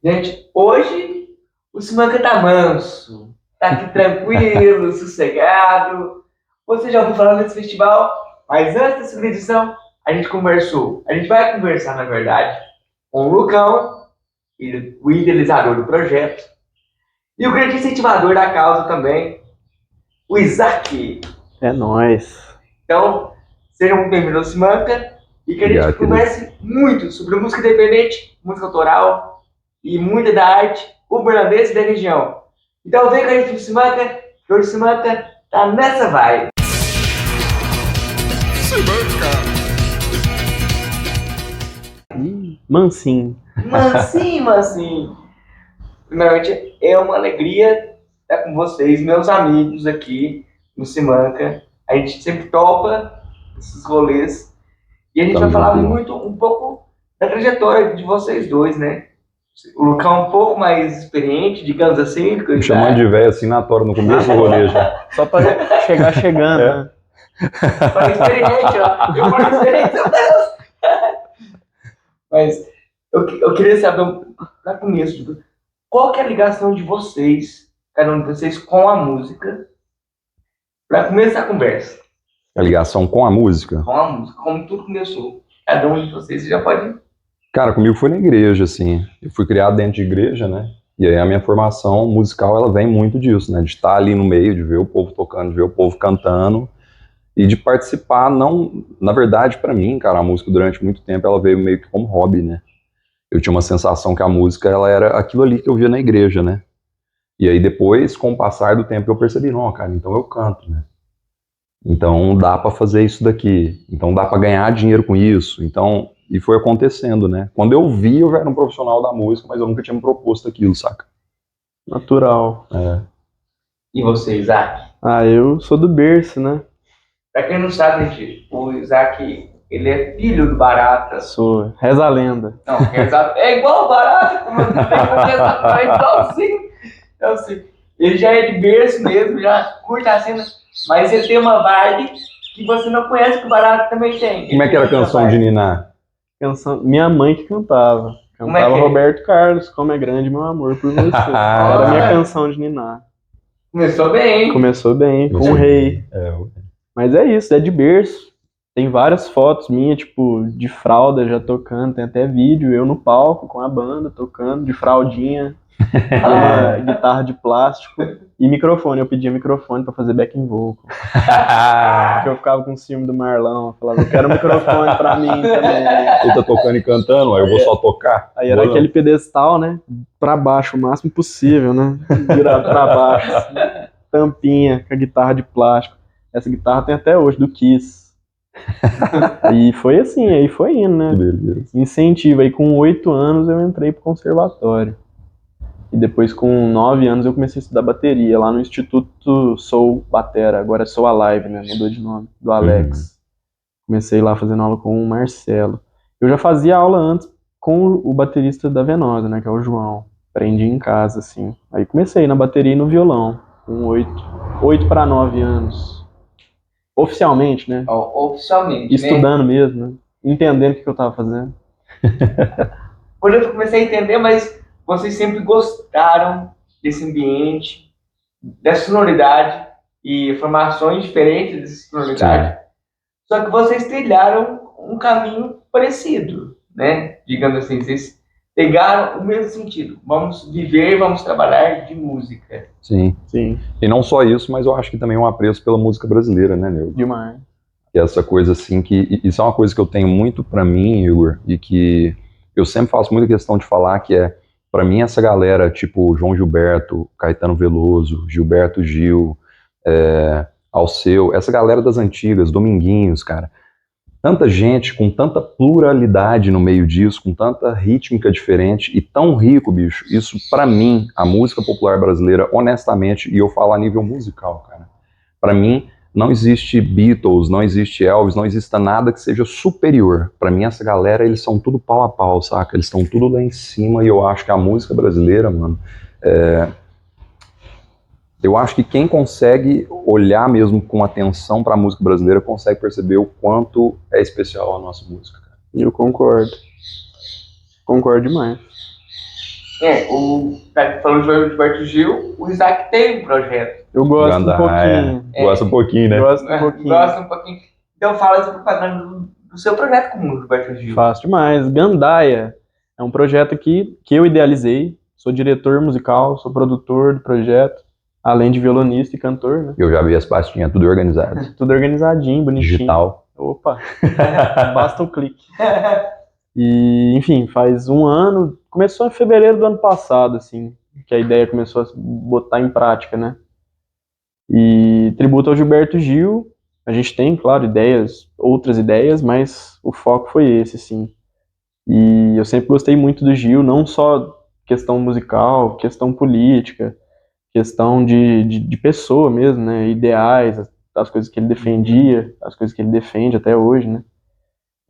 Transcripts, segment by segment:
Gente, hoje o Simanca tá manso, tá aqui tranquilo, sossegado. Você já ouviu falar desse festival? Mas antes dessa edição, a gente conversou. A gente vai conversar, na verdade, com o Lucão, o idealizador do projeto, e o grande incentivador da causa também, o Isaac. É nóis. Então, sejam muito bem-vindos ao Simanca e que a gente converse muito sobre música independente, música autoral e muita da arte urbana-desse da região. Então vem com a gente no Simanca, que hoje o Simanca tá nessa vibe. Mansinho. Mansinho, mansinho. Primeiramente, é uma alegria estar com vocês, meus amigos aqui no Simanca. A gente sempre topa esses rolês e a gente vai falar muito, um pouco da trajetória de vocês dois, né? O Lucão é um pouco mais experiente, digamos assim. Me chamando de velho assim na tora no começo do rolê já. Só pra chegar chegando, né? Para experiente, ó. Eu falo experiente, meu Deus! Mas eu queria saber, para começo, qual que é a ligação de vocês, cada um de vocês, com a música, para começar a conversa? A ligação com a música? Com a música, como tudo começou. Cada um de vocês, você já pode... Cara, comigo foi na igreja, assim. Eu fui criado dentro de igreja, né? E aí a minha formação musical, ela vem muito disso, né? De estar ali no meio, de ver o povo tocando, de ver o povo cantando e de participar, não... Na verdade, para mim, cara, a música durante muito tempo, ela veio meio que como hobby, né? Eu tinha uma sensação que a música, ela era aquilo ali que eu via na igreja, né? E aí depois, com o passar do tempo, eu percebi, não, cara, então eu canto, né? Então dá para fazer isso daqui, então dá para ganhar dinheiro com isso, então... E foi acontecendo, né? Quando eu vi, eu já era um profissional da música, mas eu nunca tinha me proposto aquilo, saca? Natural. É. E você, Isaac? Eu sou do berço, né? Pra quem não sabe, gente, o Isaac, ele é filho do Barata. Sou. Reza a lenda. Não, é igual o Barata, como eu falei, é igualzinho. Então, assim, ele já é de berço mesmo, já curte a cena, mas ele tem uma vibe que você não conhece que o Barata também tem. Como é que era a canção de Niná? Minha mãe que cantava. Cantava Roberto Carlos, Como é Grande Meu Amor por Você. Era a minha canção de niná. Começou bem. Começou bem, com o rei. Mas é isso, é de berço. Tem várias fotos minhas, tipo, de fralda já tocando. Tem até vídeo, eu no palco com a banda tocando, de fraldinha. Guitarra de plástico e microfone. Eu pedia microfone pra fazer backing vocal. Porque eu ficava com ciúme do Marlão. Eu falava, eu quero um microfone pra mim também. Ele tá tocando e cantando, aí eu vou só tocar. Aí era aquele pedestal, né? Pra baixo, o máximo possível, né? Virado pra baixo. Assim, tampinha com a guitarra de plástico. Essa guitarra tem até hoje, do Kiss. E foi assim, aí foi indo, né? Incentivo. Aí com 8 anos eu entrei pro conservatório. E depois, com 9 anos, eu comecei a estudar bateria lá no Instituto Soul Batera. Agora é Soul Alive, né? Mudou de nome, do Alex. Comecei lá fazendo aula com o Marcelo. Eu já fazia aula antes com o baterista da Venosa, né? Que é o João. Aprendi em casa, assim. Aí comecei na bateria e no violão, com 8 para 9 anos. Oficialmente, né? Oficialmente, estudando mesmo, né? Entendendo o que eu tava fazendo. Quando eu comecei a entender, mas... Vocês sempre gostaram desse ambiente, dessa sonoridade e formações diferentes dessa sonoridade. Sim. Só que vocês trilharam um caminho parecido, né? Digamos assim, vocês pegaram o mesmo sentido. Vamos viver, vamos trabalhar de música. Sim. Sim. E não só isso, mas eu acho que também um apreço pela música brasileira, né, Nildo? Demais. E essa coisa assim que... Isso é uma coisa que eu tenho muito pra mim, Igor, e que eu sempre faço muita questão de falar, que é pra mim, essa galera, tipo João Gilberto, Caetano Veloso, Gilberto Gil, Alceu, essa galera das antigas, Dominguinhos, cara. Tanta gente com tanta pluralidade no meio disso, com tanta rítmica diferente e tão rico, bicho. Isso, pra mim, a música popular brasileira, honestamente, e eu falo a nível musical, cara. Pra mim, não existe Beatles, não existe Elvis, não existe nada que seja superior. Pra mim, essa galera, eles são tudo pau a pau, saca? Eles estão tudo lá em cima e eu acho que a música brasileira, mano, eu acho que quem consegue olhar mesmo com atenção pra música brasileira consegue perceber o quanto é especial a nossa música, cara. Eu concordo. Concordo demais. O tá falando de Gilberto Gil, o Isaac tem um projeto. Eu gosto um Gandaia. pouquinho. Gosta um pouquinho, né? Gosto um pouquinho. Gosta um pouquinho. Então fala essa propaganda do seu projeto com o Gilberto Gil. Fácil demais. Gandaia é um projeto que eu idealizei. Sou diretor musical, sou produtor do projeto, além de violonista e cantor, né? Eu já vi as pastinhas tudo organizado. Tudo organizadinho, bonitinho. Digital. Opa, basta um clique. E, enfim, faz um ano, começou em fevereiro do ano passado, assim, que a ideia começou a se botar em prática, né? E tributo ao Gilberto Gil, a gente tem, claro, outras ideias, mas o foco foi esse, assim. E eu sempre gostei muito do Gil, não só questão musical, questão política, questão de pessoa mesmo, né? Ideais, as coisas que ele defendia, as coisas que ele defende até hoje, né?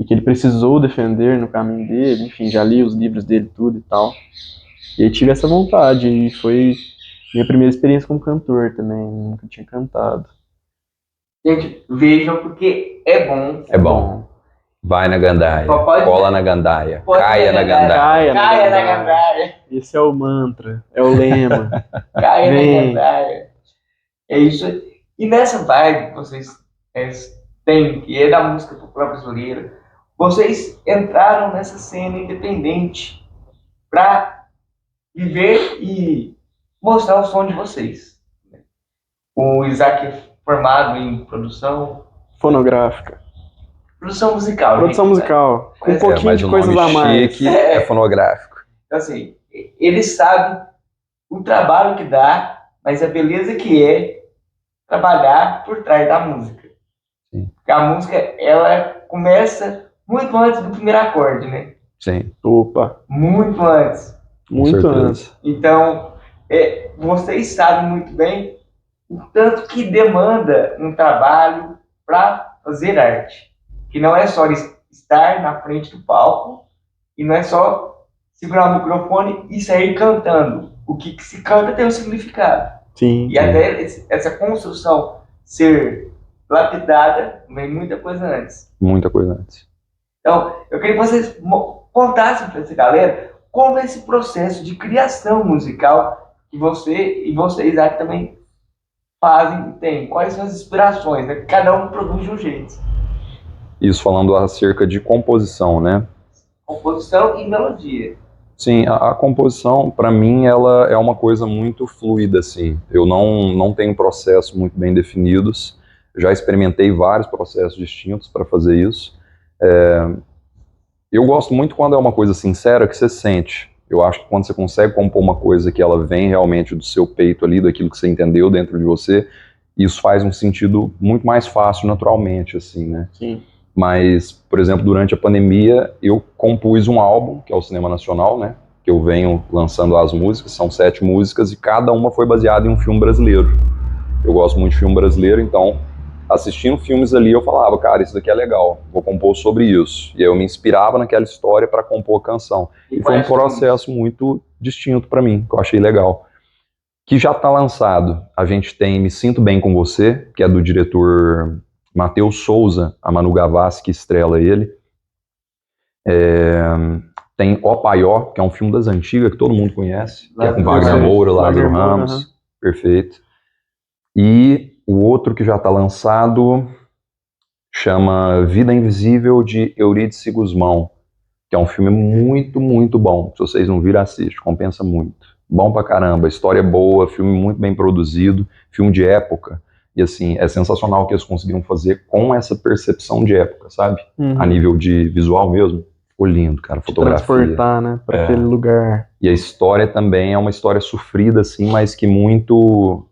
E que ele precisou defender no caminho dele, enfim, já li os livros dele tudo e tal. E aí tive essa vontade, e foi minha primeira experiência como cantor também, nunca tinha cantado. Gente, vejam porque é bom. É bom. Vai na gandaia. Pode- Cola na gandaia. Pode Caia na gandaia. gandaia. Caia na gandaia. Esse é o mantra, é o lema. Caia na Vem. gandaia. É isso aí. E nessa vibe que vocês têm, que é da música popular brasileira, vocês entraram nessa cena independente para viver e mostrar o som de vocês. O Isaac é formado em produção Fonográfica. musical. Produção gente. musical, com um Mas pouquinho Mas de o coisas nome a mais. chique é fonográfico. Então, assim, ele sabe o trabalho que dá, mas a beleza que é trabalhar por trás da música. Sim. Porque a música, ela começa muito antes do primeiro acorde, né? Sim, Opa, Muito antes. com muito certeza. antes. Então, vocês sabem muito bem o tanto que demanda um trabalho para fazer arte. Que não é só estar na frente do palco e não é só segurar o microfone e sair cantando. O que se canta tem um significado. Sim. E até essa construção ser lapidada, vem muita coisa antes. Muita coisa antes. Então, eu queria que vocês contassem para essa galera como é esse processo de criação musical que você e vocês aqui também fazem e têm. Quais são as inspirações, né? Cada um produz de um jeito. Isso falando acerca de composição, né? Composição e melodia. Sim, a composição, para mim, ela é uma coisa muito fluida, assim. Eu não tenho processos muito bem definidos. Já experimentei vários processos distintos para fazer isso. Eu gosto muito quando é uma coisa sincera que você sente. Eu acho que quando você consegue compor uma coisa que ela vem realmente do seu peito ali, daquilo que você entendeu dentro de você, isso faz um sentido muito mais fácil, naturalmente, assim, né? Sim. Mas, por exemplo, durante a pandemia, eu compus um álbum, que é o Cinema Nacional, né? Que eu venho lançando as músicas, são 7 músicas, e cada uma foi baseada em um filme brasileiro. Eu gosto muito de filme brasileiro, então, assistindo filmes ali, eu falava, cara, isso daqui é legal, vou compor sobre isso. E aí eu me inspirava naquela história para compor a canção. E foi um processo muito distinto para mim, que eu achei legal. Que já está lançado. A gente tem Me Sinto Bem Com Você, que é do diretor Matheus Souza, a Manu Gavassi que estrela ele. Tem O Paió, que é um filme das antigas, que todo mundo conhece, que é com Wagner Moura, Lázaro Ramos, perfeito. E o outro que já está lançado chama Vida Invisível, de Eurídice Guzmão, que é um filme muito, muito bom. Se vocês não viram, assiste, compensa muito. Bom pra caramba, história boa, filme muito bem produzido, filme de época. E assim, é sensacional o que eles conseguiram fazer com essa percepção de época, sabe? A nível de visual mesmo. Ficou lindo, cara, fotografia. Transportar, né, pra aquele lugar. E a história também é uma história sofrida, assim, mas que muito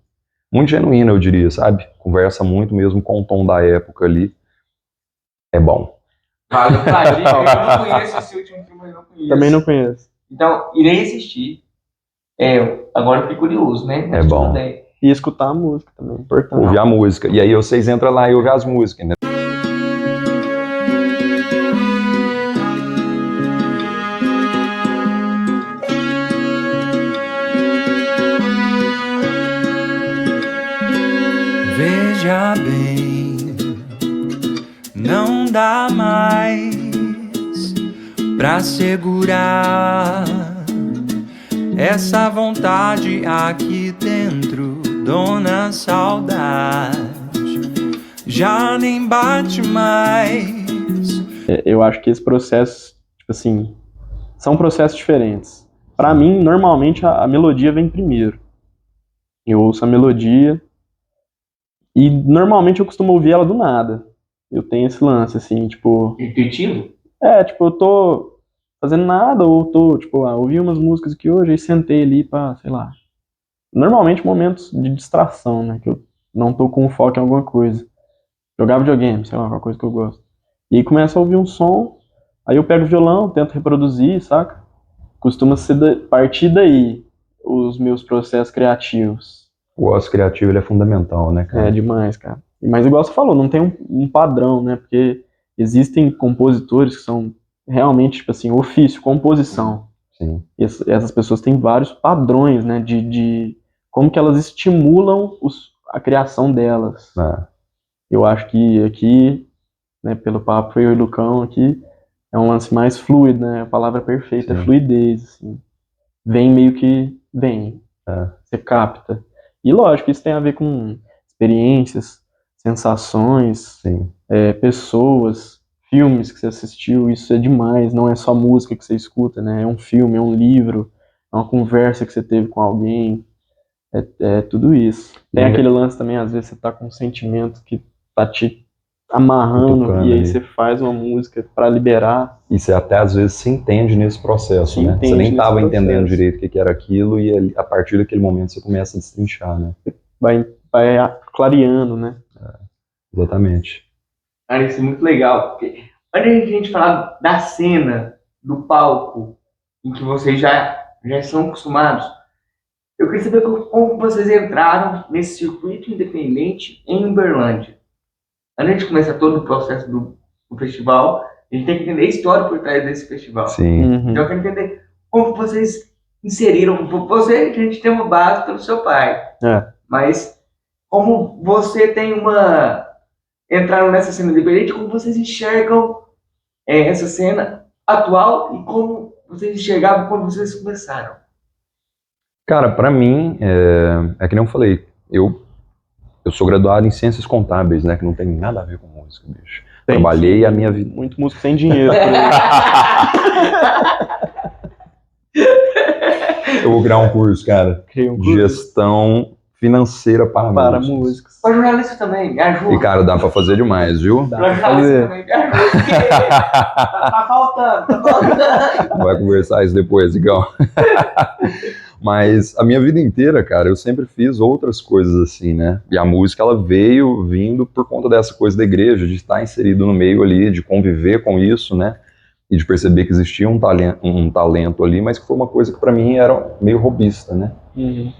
genuína, eu diria, sabe? Conversa muito mesmo com o tom da época ali. É bom. Valeu pra dica. Eu não conheço esse último filme, eu não conheço. Também não conheço. Então, irei assistir. Agora eu fiquei curioso, né? Mas É bom. tudo bem. E escutar a música também, importante. Ouvir a música. E aí vocês entram lá e ouvem as músicas, né? Veja bem, não dá mais pra segurar essa vontade aqui dentro, dona saudade, já nem bate mais. Eu acho que esse processo, tipo assim, são processos diferentes. Pra mim, normalmente a melodia vem primeiro. Eu ouço a melodia e normalmente eu costumo ouvir ela do nada. Eu tenho esse lance, assim, tipo... Intuitivo? Tipo, eu tô fazendo nada ou tô, tipo, ouvi umas músicas aqui hoje e sentei ali pra, sei lá... Normalmente momentos de distração, né? Que eu não tô com foco em alguma coisa. Jogar videogame, sei lá, alguma coisa que eu gosto. E aí começo a ouvir um som, aí eu pego o violão, tento reproduzir, saca? Costuma ser partir daí os meus processos criativos. O ócio criativo ele é fundamental, né, cara? É demais, cara. Mas igual você falou, não tem um padrão, né? Porque existem compositores que são realmente, tipo assim, ofício, composição. Sim. E essas pessoas têm vários padrões, né? De como que elas estimulam a criação delas. É. Eu acho que aqui, né, pelo papo eu e o Lucão aqui, é um lance mais fluido, né? A palavra perfeita é Sim. fluidez, assim. Vem meio que vem. É. Você capta. E lógico, isso tem a ver com experiências, sensações, Sim. pessoas, filmes que você assistiu, isso é demais, não é só música que você escuta, né? É um filme, é um livro, é uma conversa que você teve com alguém, é tudo isso. Tem E aquele lance também, às vezes você tá com um sentimento que tá te amarrando cutucando e aí ali. você faz uma música pra liberar. E você até às vezes se entende nesse processo, Se né? Você entende nem nesse estava entendendo processo. direito o que era aquilo e a partir daquele momento você começa a destrinchar, né? Vai clareando, né? Exatamente. Cara, isso é muito legal, porque antes de a gente falar da cena, do palco, em que vocês já são acostumados, eu queria saber como vocês entraram nesse circuito independente em Uberlândia. Antes de começar todo o processo do festival, a gente tem que entender a história por trás desse festival. Sim. Uhum. Então eu quero entender como vocês inseriram, você, a gente tem uma base pelo seu pai, mas como você tem entraram nessa cena independente, como vocês enxergam essa cena atual e como vocês enxergavam quando vocês começaram? Cara, pra mim, é que nem eu falei, eu sou graduado em Ciências Contábeis, né? Que não tem nada a ver com música, bicho. Tem, Trabalhei sim, a minha vida. muito músico sem dinheiro por aí. Eu vou criar um curso, cara, Criei um de curso gestão financeira para para músicos. músicos. Para jornalista também, me ajuda. E, cara, dá pra fazer demais, viu? Dá Para pra jornalista fazer. também, me ajuda. porque tá faltando, tá faltando. Vai conversar isso depois, Igão. Mas a minha vida inteira, cara, eu sempre fiz outras coisas assim, né? E a música, ela veio vindo por conta dessa coisa da igreja, de estar inserido no meio ali, de conviver com isso, né? E de perceber que existia um talento ali, mas que foi uma coisa que pra mim era meio robista, né? Uhum.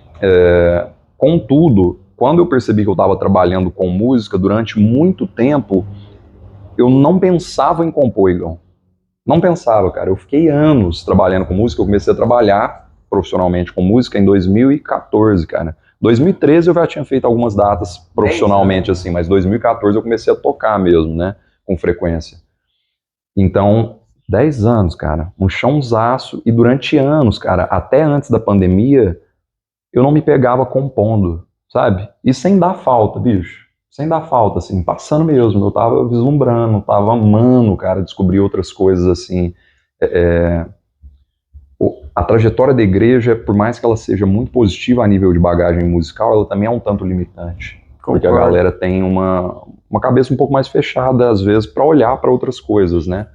Contudo, quando eu percebi que eu estava trabalhando com música durante muito tempo, eu não pensava em compor, Igão. Não pensava, cara. Eu fiquei anos trabalhando com música. Eu comecei a trabalhar profissionalmente com música em 2014, cara. 2013 eu já tinha feito algumas datas profissionalmente, assim, mas 2014 eu comecei a tocar mesmo, né? Com frequência. Então, 10 anos, cara. Um chãozaço. E durante anos, cara, até antes da pandemia, eu não me pegava compondo, sabe? E sem dar falta, bicho. Sem dar falta, assim, passando mesmo. Eu tava vislumbrando, tava amando, cara, descobrir outras coisas, assim. A trajetória da igreja, por mais que ela seja muito positiva a nível de bagagem musical, ela também é um tanto limitante. Porque a galera tem uma cabeça um pouco mais fechada, às vezes, para olhar para outras coisas, né?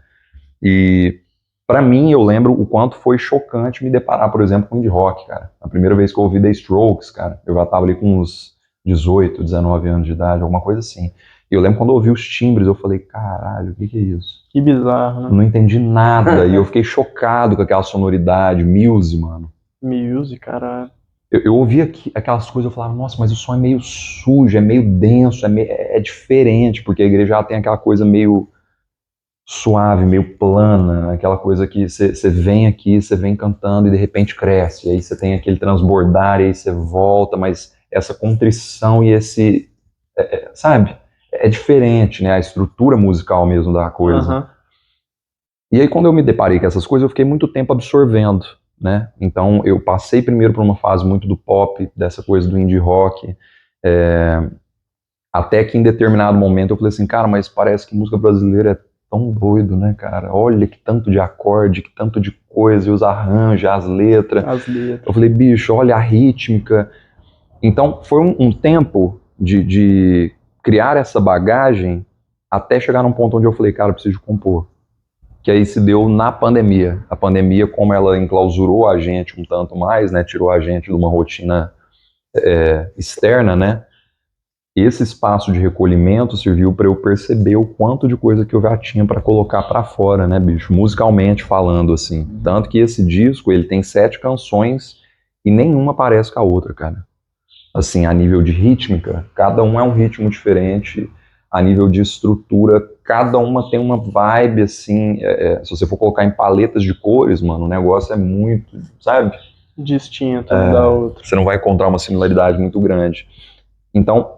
E pra mim, eu lembro o quanto foi chocante me deparar, por exemplo, com indie rock, cara. A primeira vez que eu ouvi The Strokes, cara, eu já tava ali com uns 18, 19 anos de idade, alguma coisa assim. E eu lembro quando eu ouvi os timbres, eu falei, caralho, o que é isso? Que bizarro, né? Eu não entendi nada, e eu fiquei chocado com aquela sonoridade, Muse, mano. Muse, caralho. Eu ouvia aquelas coisas, eu falava, nossa, mas o som é meio sujo, é meio denso, é diferente, porque a igreja já tem aquela coisa meio suave, meio plana, aquela coisa que você vem aqui, você vem cantando e de repente cresce, e aí você tem aquele transbordar, e aí você volta, mas essa contrição e esse, sabe, é diferente, né, a estrutura musical mesmo da coisa. Uhum. E aí quando eu me deparei com essas coisas, eu fiquei muito tempo absorvendo, né? Então eu passei primeiro por uma fase muito do pop, dessa coisa do indie rock, até que em determinado momento eu falei assim, cara, mas parece que música brasileira é tão doido, né, cara? Olha que tanto de acorde, que tanto de coisa, e os arranjos, as letras. As letras. Eu falei, bicho, olha a rítmica. Então foi um tempo de criar essa bagagem até chegar num ponto onde eu falei, cara, eu preciso compor. Que aí se deu na pandemia. A pandemia, como ela enclausurou a gente um tanto mais, né, tirou a gente de uma rotina externa, né, esse espaço de recolhimento serviu para eu perceber o quanto de coisa que eu já tinha para colocar para fora, né, bicho, musicalmente falando, assim. Tanto que esse disco, ele tem 7 canções e nenhuma parece com a outra, cara. Assim, a nível de rítmica, cada um é um ritmo diferente. A nível de estrutura, cada uma tem uma vibe, assim, se você for colocar em paletas de cores, mano, o negócio é muito, sabe? Distinto um da outra. Você não vai encontrar uma similaridade muito grande. Então,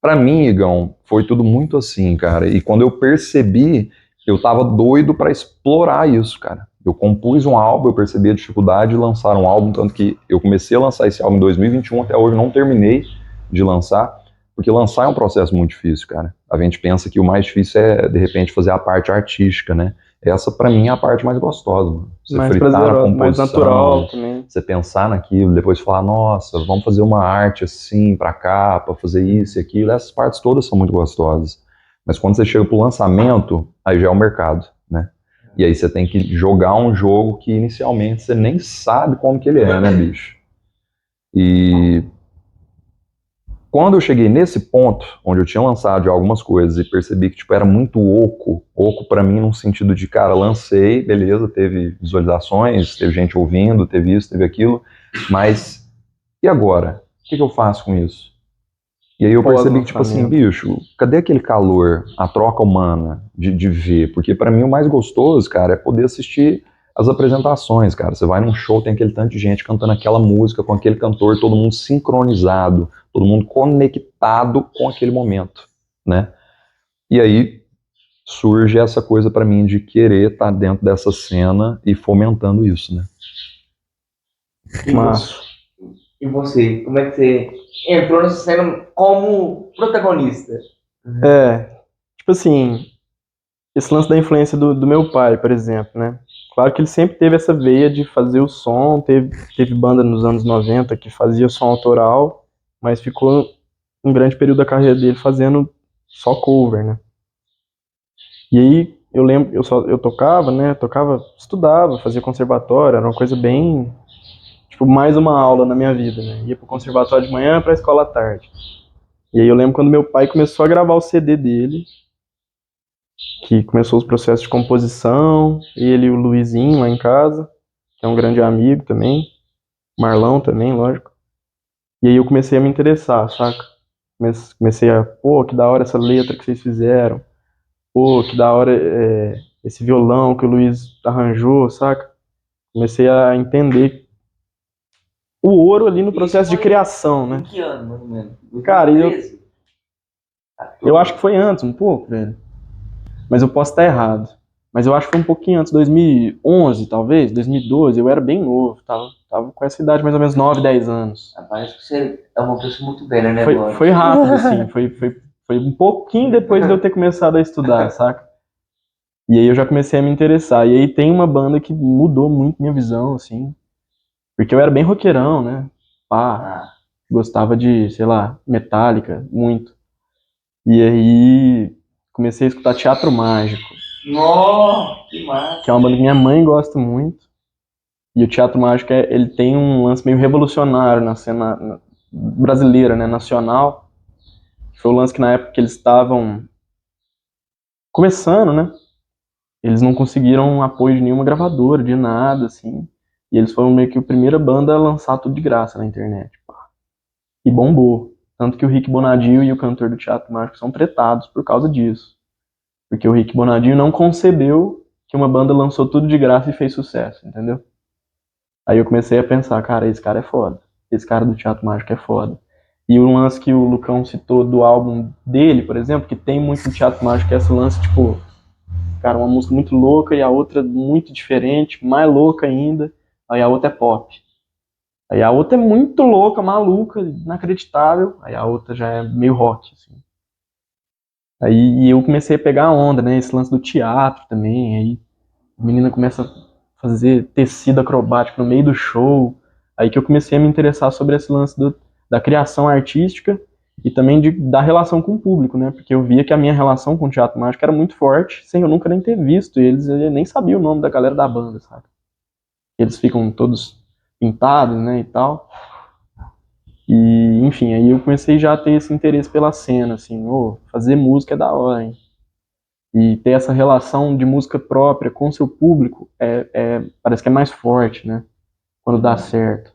pra mim, Igão, foi tudo muito assim, cara. E quando eu percebi, eu tava doido pra explorar isso, cara. Eu compus um álbum, eu percebi a dificuldade de lançar um álbum, tanto que eu comecei a lançar esse álbum em 2021, até hoje não terminei de lançar, porque lançar é um processo muito difícil, cara. A gente pensa que o mais difícil é, de repente, fazer a parte artística, né? Essa, pra mim, é a parte mais gostosa, mano. Você Mais fritar na prazeroso, composição, mais natural também. você pensar naquilo, depois falar, nossa, vamos fazer uma arte assim pra capa, fazer isso e aquilo. Essas partes todas são muito gostosas. Mas quando você chega pro lançamento, aí já é o mercado, né? E aí você tem que jogar um jogo que inicialmente você nem sabe como que ele é, né, bicho? E quando eu cheguei nesse ponto, onde eu tinha lançado já algumas coisas e percebi que tipo, era muito oco pra mim no sentido de, cara, lancei, beleza, teve visualizações, teve gente ouvindo, teve isso, teve aquilo, mas e agora? O que eu faço com isso? E aí eu percebi que, tipo assim, bicho, cadê aquele calor, a troca humana de ver? Porque pra mim o mais gostoso, cara, é poder assistir as apresentações, cara. Você vai num show, tem aquele tanto de gente cantando aquela música com aquele cantor, todo mundo sincronizado, todo mundo conectado com aquele momento, né? E aí surge essa coisa pra mim de querer estar dentro dessa cena e fomentando isso, né? E você? Como é que você entrou nessa cena como protagonista? Tipo assim, esse lance da influência do meu pai, por exemplo, né? Claro que ele sempre teve essa veia de fazer o som, teve banda nos anos 90 que fazia som autoral, mas ficou um grande período da carreira dele fazendo só cover, né? E aí eu lembro, eu tocava, né? Estudava, fazia conservatório, era uma coisa bem, tipo, mais uma aula na minha vida, né? Ia pro conservatório de manhã, pra escola à tarde. E aí eu lembro quando meu pai começou a gravar o CD dele, que começou os processos de composição, ele e o Luizinho lá em casa, que é um grande amigo também, Marlão também, lógico. E aí eu comecei a me interessar, saca? Comecei a, pô, que da hora essa letra que vocês fizeram, pô, que da hora esse violão que o Luiz arranjou, saca? Comecei a entender o ouro ali no processo de criação, né? Em que ano, mais ou menos? Cara, 2013? eu acho que foi antes, um pouco, velho. Mas eu posso estar errado. Mas eu acho que foi um pouquinho antes, 2011, talvez, 2012. Eu era bem novo, tava com essa idade, mais ou menos 9, 10 anos. Parece que você é uma pessoa muito velha, né, agora? Foi rápido, assim. Foi um pouquinho depois de eu ter começado a estudar, saca? E aí eu já comecei a me interessar. E aí tem uma banda que mudou muito minha visão, assim. Porque eu era bem roqueirão, né? Gostava de, sei lá, Metallica, muito. E aí comecei a escutar Teatro Mágico. Nossa, que massa! Que é uma banda que minha mãe gosta muito. E o Teatro Mágico, ele tem um lance meio revolucionário na cena brasileira, né, nacional. Foi o lance que na época que eles estavam começando, né, eles não conseguiram apoio de nenhuma gravadora, de nada, assim. E eles foram meio que a primeira banda a lançar tudo de graça na internet. E bombou. Tanto que o Rick Bonadio e o cantor do Teatro Mágico são tretados por causa disso. Porque o Rick Bonadio não concebeu que uma banda lançou tudo de graça e fez sucesso, entendeu? Aí eu comecei a pensar, cara, esse cara é foda. Esse cara do Teatro Mágico é foda. E o lance que o Lucão citou do álbum dele, por exemplo, que tem muito no Teatro Mágico, que é esse lance, tipo, cara, uma música muito louca e a outra muito diferente, mais louca ainda. aí a outra é pop. Aí a outra é muito louca, maluca, inacreditável, aí a outra já é meio rock, assim. Aí eu comecei a pegar a onda, né, esse lance do teatro também, aí a menina começa a fazer tecido acrobático no meio do show, aí que eu comecei a me interessar sobre esse lance da criação artística e também da relação com o público, né, porque eu via que a minha relação com o teatro mágico era muito forte, sem eu nunca nem ter visto, e eles nem sabiam o nome da galera da banda, sabe? Eles ficam todos pintados, né, e tal. E, enfim, aí eu comecei já a ter esse interesse pela cena, assim, fazer música é da hora, hein? E ter essa relação de música própria com seu público parece que é mais forte, né? Quando dá certo.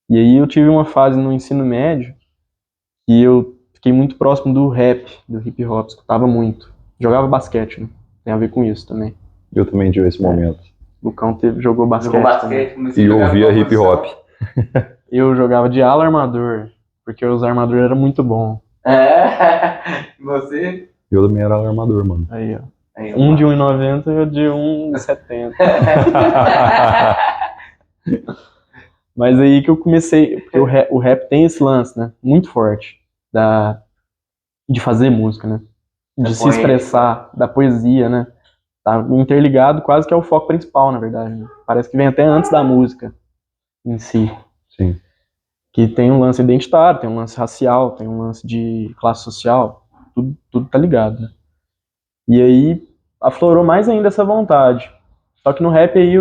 E aí eu tive uma fase no ensino médio que eu fiquei muito próximo do rap, do hip hop, escutava muito. Jogava basquete, né? Tem a ver com isso também. Eu também tive esse momento. Lucão jogou basquete. Jogou basquete, comecei E a jogar ouvia bola, hip hop. Eu jogava de ala armador, porque os armadores eram muito bons. É. E você? Eu também era armador, mano. Aí, ó. Aí, Um de 1,90 e o de 1,70. Mas aí que eu comecei, porque o rap tem esse lance, né? Muito forte, de fazer música, né? De Da se poética. expressar, da poesia, né? Tá interligado quase que é o foco principal, na verdade, né? Parece que vem até antes da música em si. Sim. Que tem um lance identitário, tem um lance racial, tem um lance de classe social, tudo tá ligado, né? E aí aflorou mais ainda essa vontade. Só que no rap aí,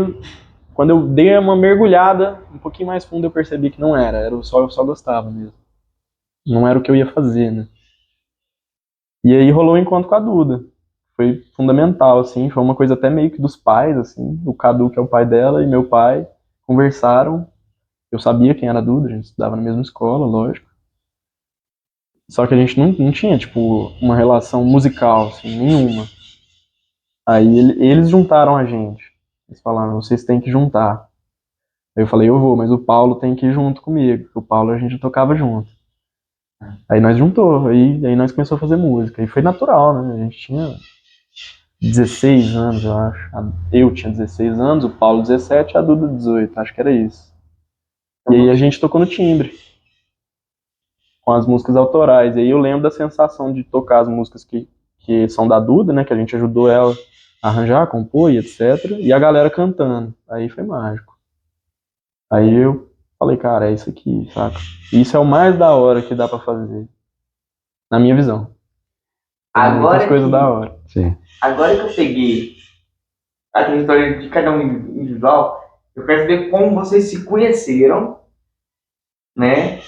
quando eu dei uma mergulhada um pouquinho mais fundo, eu percebi que não era, eu só gostava mesmo. Não era o que eu ia fazer, né? E aí rolou um encontro com a Duda. Foi fundamental, assim, foi uma coisa até meio que dos pais, assim, o Cadu, que é o pai dela, e meu pai conversaram. Eu sabia quem era a Duda, a gente estudava na mesma escola, lógico. Só que a gente não tinha, tipo, uma relação musical, assim, nenhuma. Aí eles juntaram a gente. Eles falaram, vocês têm que juntar. Aí eu falei, eu vou, mas o Paulo tem que ir junto comigo. Porque o Paulo a gente tocava junto. Aí nós juntou, aí nós começamos a fazer música. E foi natural, né? A gente tinha 16 anos, eu acho. Eu tinha 16 anos, o Paulo 17 e a Duda 18, acho que era isso. E aí a gente tocou no timbre, com as músicas autorais. E aí eu lembro da sensação de tocar as músicas que são da Duda, né? Que a gente ajudou ela a arranjar, compor e etc. E a galera cantando. Aí foi mágico. Aí eu falei, cara, é isso aqui, saca? Isso é o mais da hora que dá pra fazer. Na minha visão. Tem muitas coisas da hora. Sim. Agora que eu peguei a trajetória de cada um individual, eu quero saber como vocês se conheceram, né?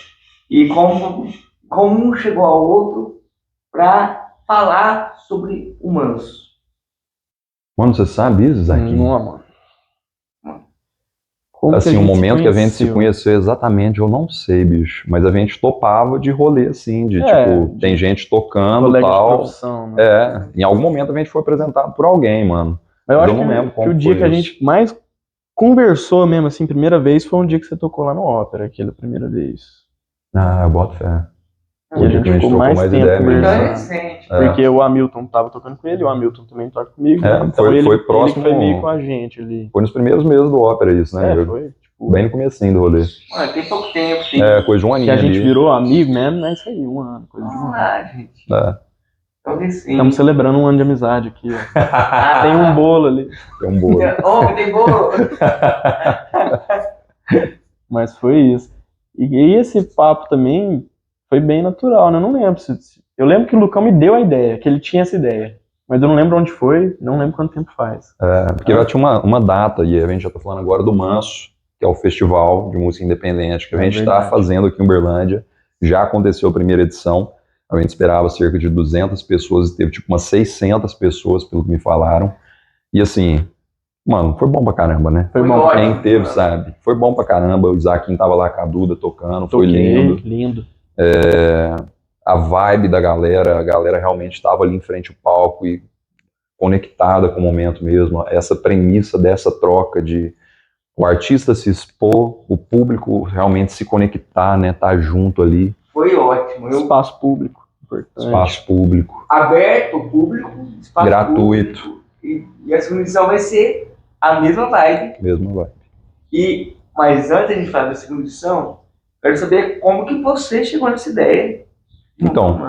E como um chegou ao outro para falar sobre o Manso. Mano, você sabe isso, Zaquinho? Não, mano. Como Assim, que a o gente momento se que a gente se conheceu? conheceu exatamente, eu não sei, bicho. Mas a gente topava de rolê, assim, tipo, tem gente tocando e Colega de tal. profissão, né? É, em algum momento a gente foi apresentado por alguém, mano. Mas eu Mas acho eu não lembro que como o dia foi que a isso. gente mais conversou mesmo, assim, primeira vez, foi um dia que você tocou lá no Ópera, aquela primeira vez. Ah, eu boto fé. E a gente ficou trocou mais tempo ideia mesmo, Então é conversando. recente. Porque o Hamilton tava tocando com ele, o Hamilton também toca comigo. É, Então foi ele próximo- foi meio com a gente ali. Foi nos primeiros meses do Ópera isso, né? É, foi. Tipo, Bem no comecinho do rolê. Mano, tem pouco tempo, tem. É, coisa de um que aninho a gente ali. virou amigo mesmo, é isso aí, um ano, coisa de um ano. Ah, gente. É, Então recente. Estamos celebrando um ano de amizade aqui, ó. Tem um bolo ali. tem um bolo. Homem, tem bolo. Mas foi isso. E esse papo também foi bem natural, né? Eu não lembro eu lembro que o Lucão me deu a ideia, que ele tinha essa ideia. Mas eu não lembro onde foi, não lembro quanto tempo faz. É, porque já tinha uma data, e a gente já tá falando agora do Manso, que é o festival de música independente que a gente está verdade. fazendo aqui em Uberlândia. Já aconteceu a primeira edição. A gente esperava cerca de 200 pessoas e teve tipo umas 600 pessoas, pelo que me falaram. E assim, mano, foi bom pra caramba, né? Foi Foi bom. ótimo. Quem teve, sabe? Foi bom pra caramba. O Isaquinho tava lá com a Duda tocando, foi Toquei, lindo. lindo. A vibe da galera, a galera realmente estava ali em frente ao palco e conectada com o momento mesmo. Essa premissa dessa troca de o artista se expor, o público realmente se conectar, né? Tá junto ali, Foi ótimo. Eu Espaço público, importante. espaço público, aberto, público, espaço gratuito, público. E a segunda edição vai ser a mesma vibe. mesmo vai. Mas antes de a gente falar da segunda edição, quero saber como que você chegou nessa ideia. Então,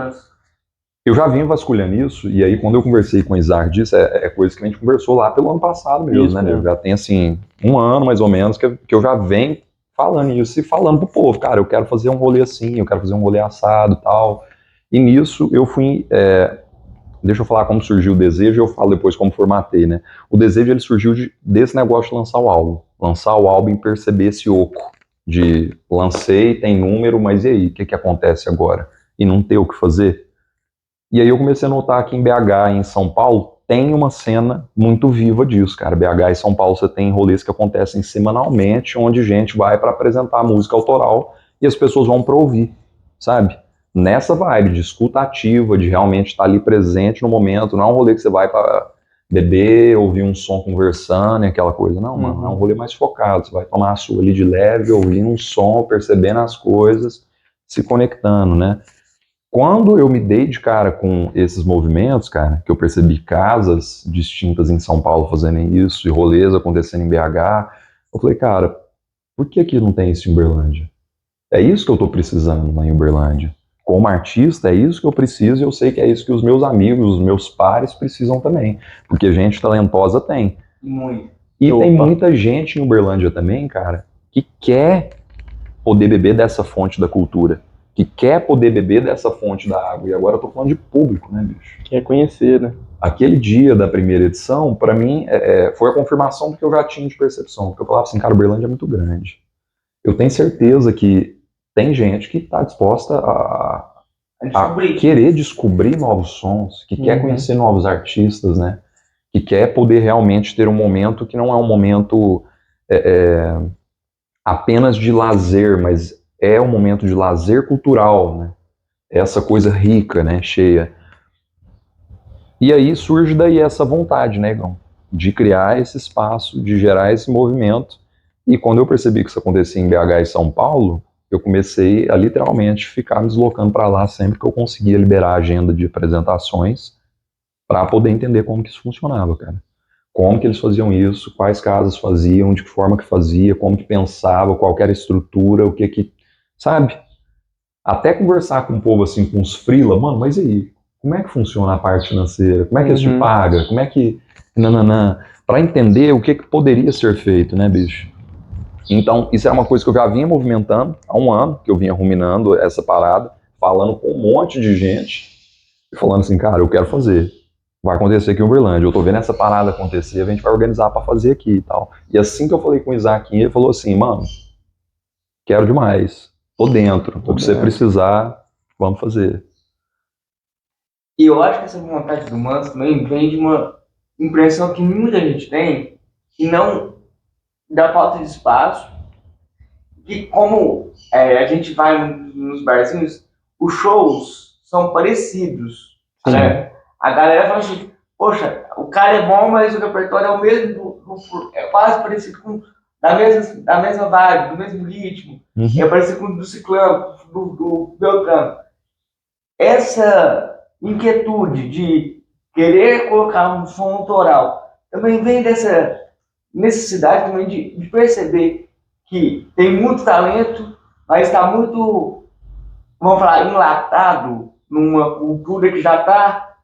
eu já vim vasculhando isso, e aí quando eu conversei com o Isaac disso, é coisa que a gente conversou lá pelo ano passado mesmo, Isso, né? né? Eu já tem assim, um ano mais ou menos que eu já venho falando isso e falando pro povo, cara, eu quero fazer um rolê assim, eu quero fazer um rolê assado e tal. E nisso eu fui, deixa eu falar como surgiu o desejo e eu falo depois como formatei, né? O desejo ele surgiu desse negócio de lançar o álbum e perceber esse oco de lancei, tem número, mas e aí, o que acontece agora? E não ter o que fazer? E aí eu comecei a notar que em BH e em São Paulo tem uma cena muito viva disso, cara. BH e São Paulo você tem rolês que acontecem semanalmente, onde gente vai para apresentar música autoral e as pessoas vão para ouvir, sabe? Nessa vibe de escuta ativa, de realmente estar ali presente no momento, não é um rolê que você vai para beber, ouvir um som conversando e aquela coisa, não, mano, é um rolê mais focado, você vai tomar a sua ali de leve, ouvindo um som, percebendo as coisas, se conectando, né? Quando eu me dei de cara com esses movimentos, cara, que eu percebi casas distintas em São Paulo fazendo isso e rolês acontecendo em BH, eu falei, cara, por que aqui não tem isso em Uberlândia? É isso que eu tô precisando lá em Uberlândia. Como artista, é isso que eu preciso e eu sei que é isso que os meus amigos, os meus pares precisam também. Porque gente talentosa tem. Muito. E Opa. tem muita gente em Uberlândia também, cara, que quer poder beber dessa fonte da cultura. Que quer poder beber dessa fonte da água. E agora eu tô falando de público, né, bicho? Quer conhecer, né? Aquele dia da primeira edição, pra mim, foi a confirmação do que eu já tinha de percepção. Porque eu falava assim, cara, Uberlândia é muito grande. Eu tenho certeza que tem gente que tá disposta a querer descobrir novos sons, que quer conhecer novos artistas, né? Que quer poder realmente ter um momento que não é um momento apenas de lazer, mas é um momento de lazer cultural, né? Essa coisa rica, né? Cheia. E aí surge daí essa vontade, né, Igão? De criar esse espaço, de gerar esse movimento. E quando eu percebi que isso acontecia em BH e São Paulo, eu comecei a literalmente ficar me deslocando para lá sempre que eu conseguia liberar a agenda de apresentações para poder entender como que isso funcionava, cara. Como que eles faziam isso, quais casas faziam, de que forma que fazia, como que pensava, qual que era a estrutura, o que, sabe? Até conversar com o povo assim, com os freela, mano, mas e aí? Como é que funciona a parte financeira? Como é que eles te pagam? Como é que... Nananã. Para entender o que poderia ser feito, né, bicho? Então, isso era uma coisa que eu já vinha movimentando há um ano, que eu vinha ruminando essa parada, falando com um monte de gente, e falando assim, cara, eu quero fazer. Vai acontecer aqui em Uberlândia, eu tô vendo essa parada acontecer, a gente vai organizar para fazer aqui e tal. E assim que eu falei com o Isaac, ele falou assim, mano, quero demais, tô dentro, o que você precisar, vamos fazer. E eu acho que essa vontade do Manso também vem de uma impressão que muita gente tem, que não da falta de espaço, que como a gente vai nos barzinhos, os shows são parecidos, né? A galera fala assim, poxa, o cara é bom, mas o repertório é o mesmo, é quase parecido com, da mesma vibe, do mesmo ritmo, é parecido com o do Ciclano, do Beltrano. Essa inquietude de querer colocar um som autoral também vem dessa necessidade também de perceber que tem muito talento, mas está muito, vamos falar, enlatado numa cultura que já está,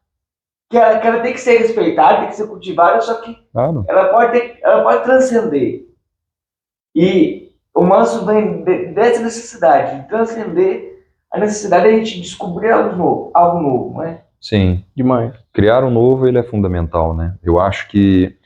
que ela tem que ser respeitada, tem que ser cultivada, só que ela pode transcender. E o Manso vem dessa necessidade de transcender a necessidade de a gente descobrir algo novo, não é? Sim. Demais. Criar um novo, ele é fundamental, né? Eu acho que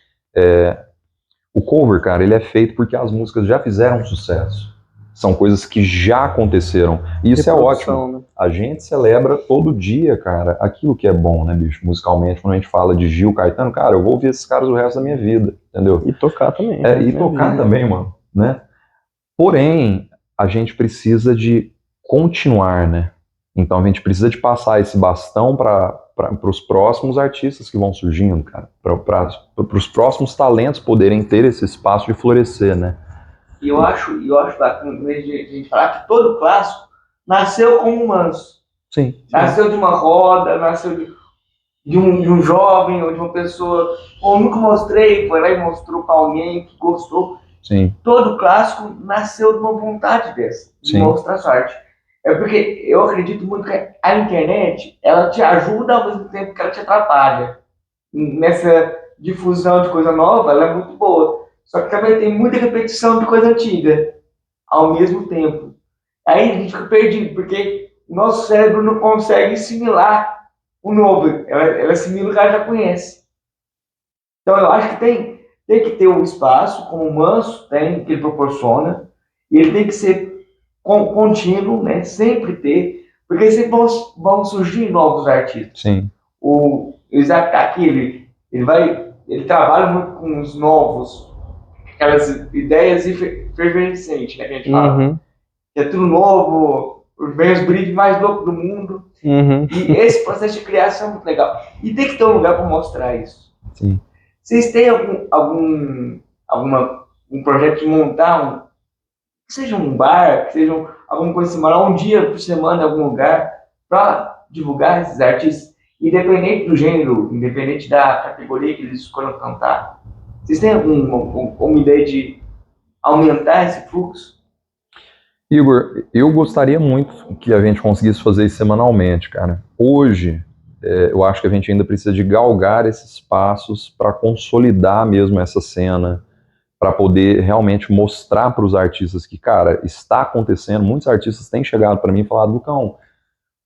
o cover, cara, ele é feito porque as músicas já fizeram sucesso. São coisas que já aconteceram. E isso é ótimo. Né? A gente celebra todo dia, cara, aquilo que é bom, né, bicho? Musicalmente, quando a gente fala de Gil, Caetano, cara, eu vou ouvir esses caras o resto da minha vida, entendeu? E tocar também. E tocar também, mano, né? Porém, a gente precisa de continuar, né? Então a gente precisa de passar esse bastão para os próximos artistas que vão surgindo, cara, para os próximos talentos poderem ter esse espaço de florescer, né? E eu acho bacana a gente falar que todo clássico nasceu como um Manso. Sim. Nasceu de uma roda, nasceu de um jovem ou de uma pessoa, ou nunca mostrei, foi lá e mostrou para alguém que gostou. Sim, Todo clássico nasceu de uma vontade dessa, de Sim. mostrar sua arte. É porque eu acredito muito que a internet, ela te ajuda ao mesmo tempo que ela te atrapalha. Nessa difusão de coisa nova, ela é muito boa. Só que também tem muita repetição de coisa antiga, ao mesmo tempo. Aí a gente fica perdido, porque o nosso cérebro não consegue assimilar o novo. Ela assimila o que ela já conhece. Então eu acho que tem que ter um espaço, como o Manso tem, que ele proporciona, e ele tem que ser contínuo, né? Sempre ter, porque sempre vão surgir novos artistas. sim. O Isaac tá aqui, ele trabalha muito com os novos, aquelas ideias efervescentes, né, que a gente fala. Uhum, Que é tudo novo, vem os brindes mais loucos do mundo. uhum. E esse processo de criação é muito legal. E tem que ter um lugar para mostrar isso. Sim. Vocês têm um projeto de montar que seja um bar, que seja alguma coisa semanal, um dia por semana em algum lugar, para divulgar esses artistas, independente do gênero, independente da categoria que eles escolham cantar? Vocês têm alguma ideia de aumentar esse fluxo? Igor, eu gostaria muito que a gente conseguisse fazer isso semanalmente, cara. Hoje, eu acho que a gente ainda precisa de galgar esses passos para consolidar mesmo essa cena, para poder realmente mostrar para os artistas que, cara, está acontecendo. Muitos artistas têm chegado para mim e falado, Lucão,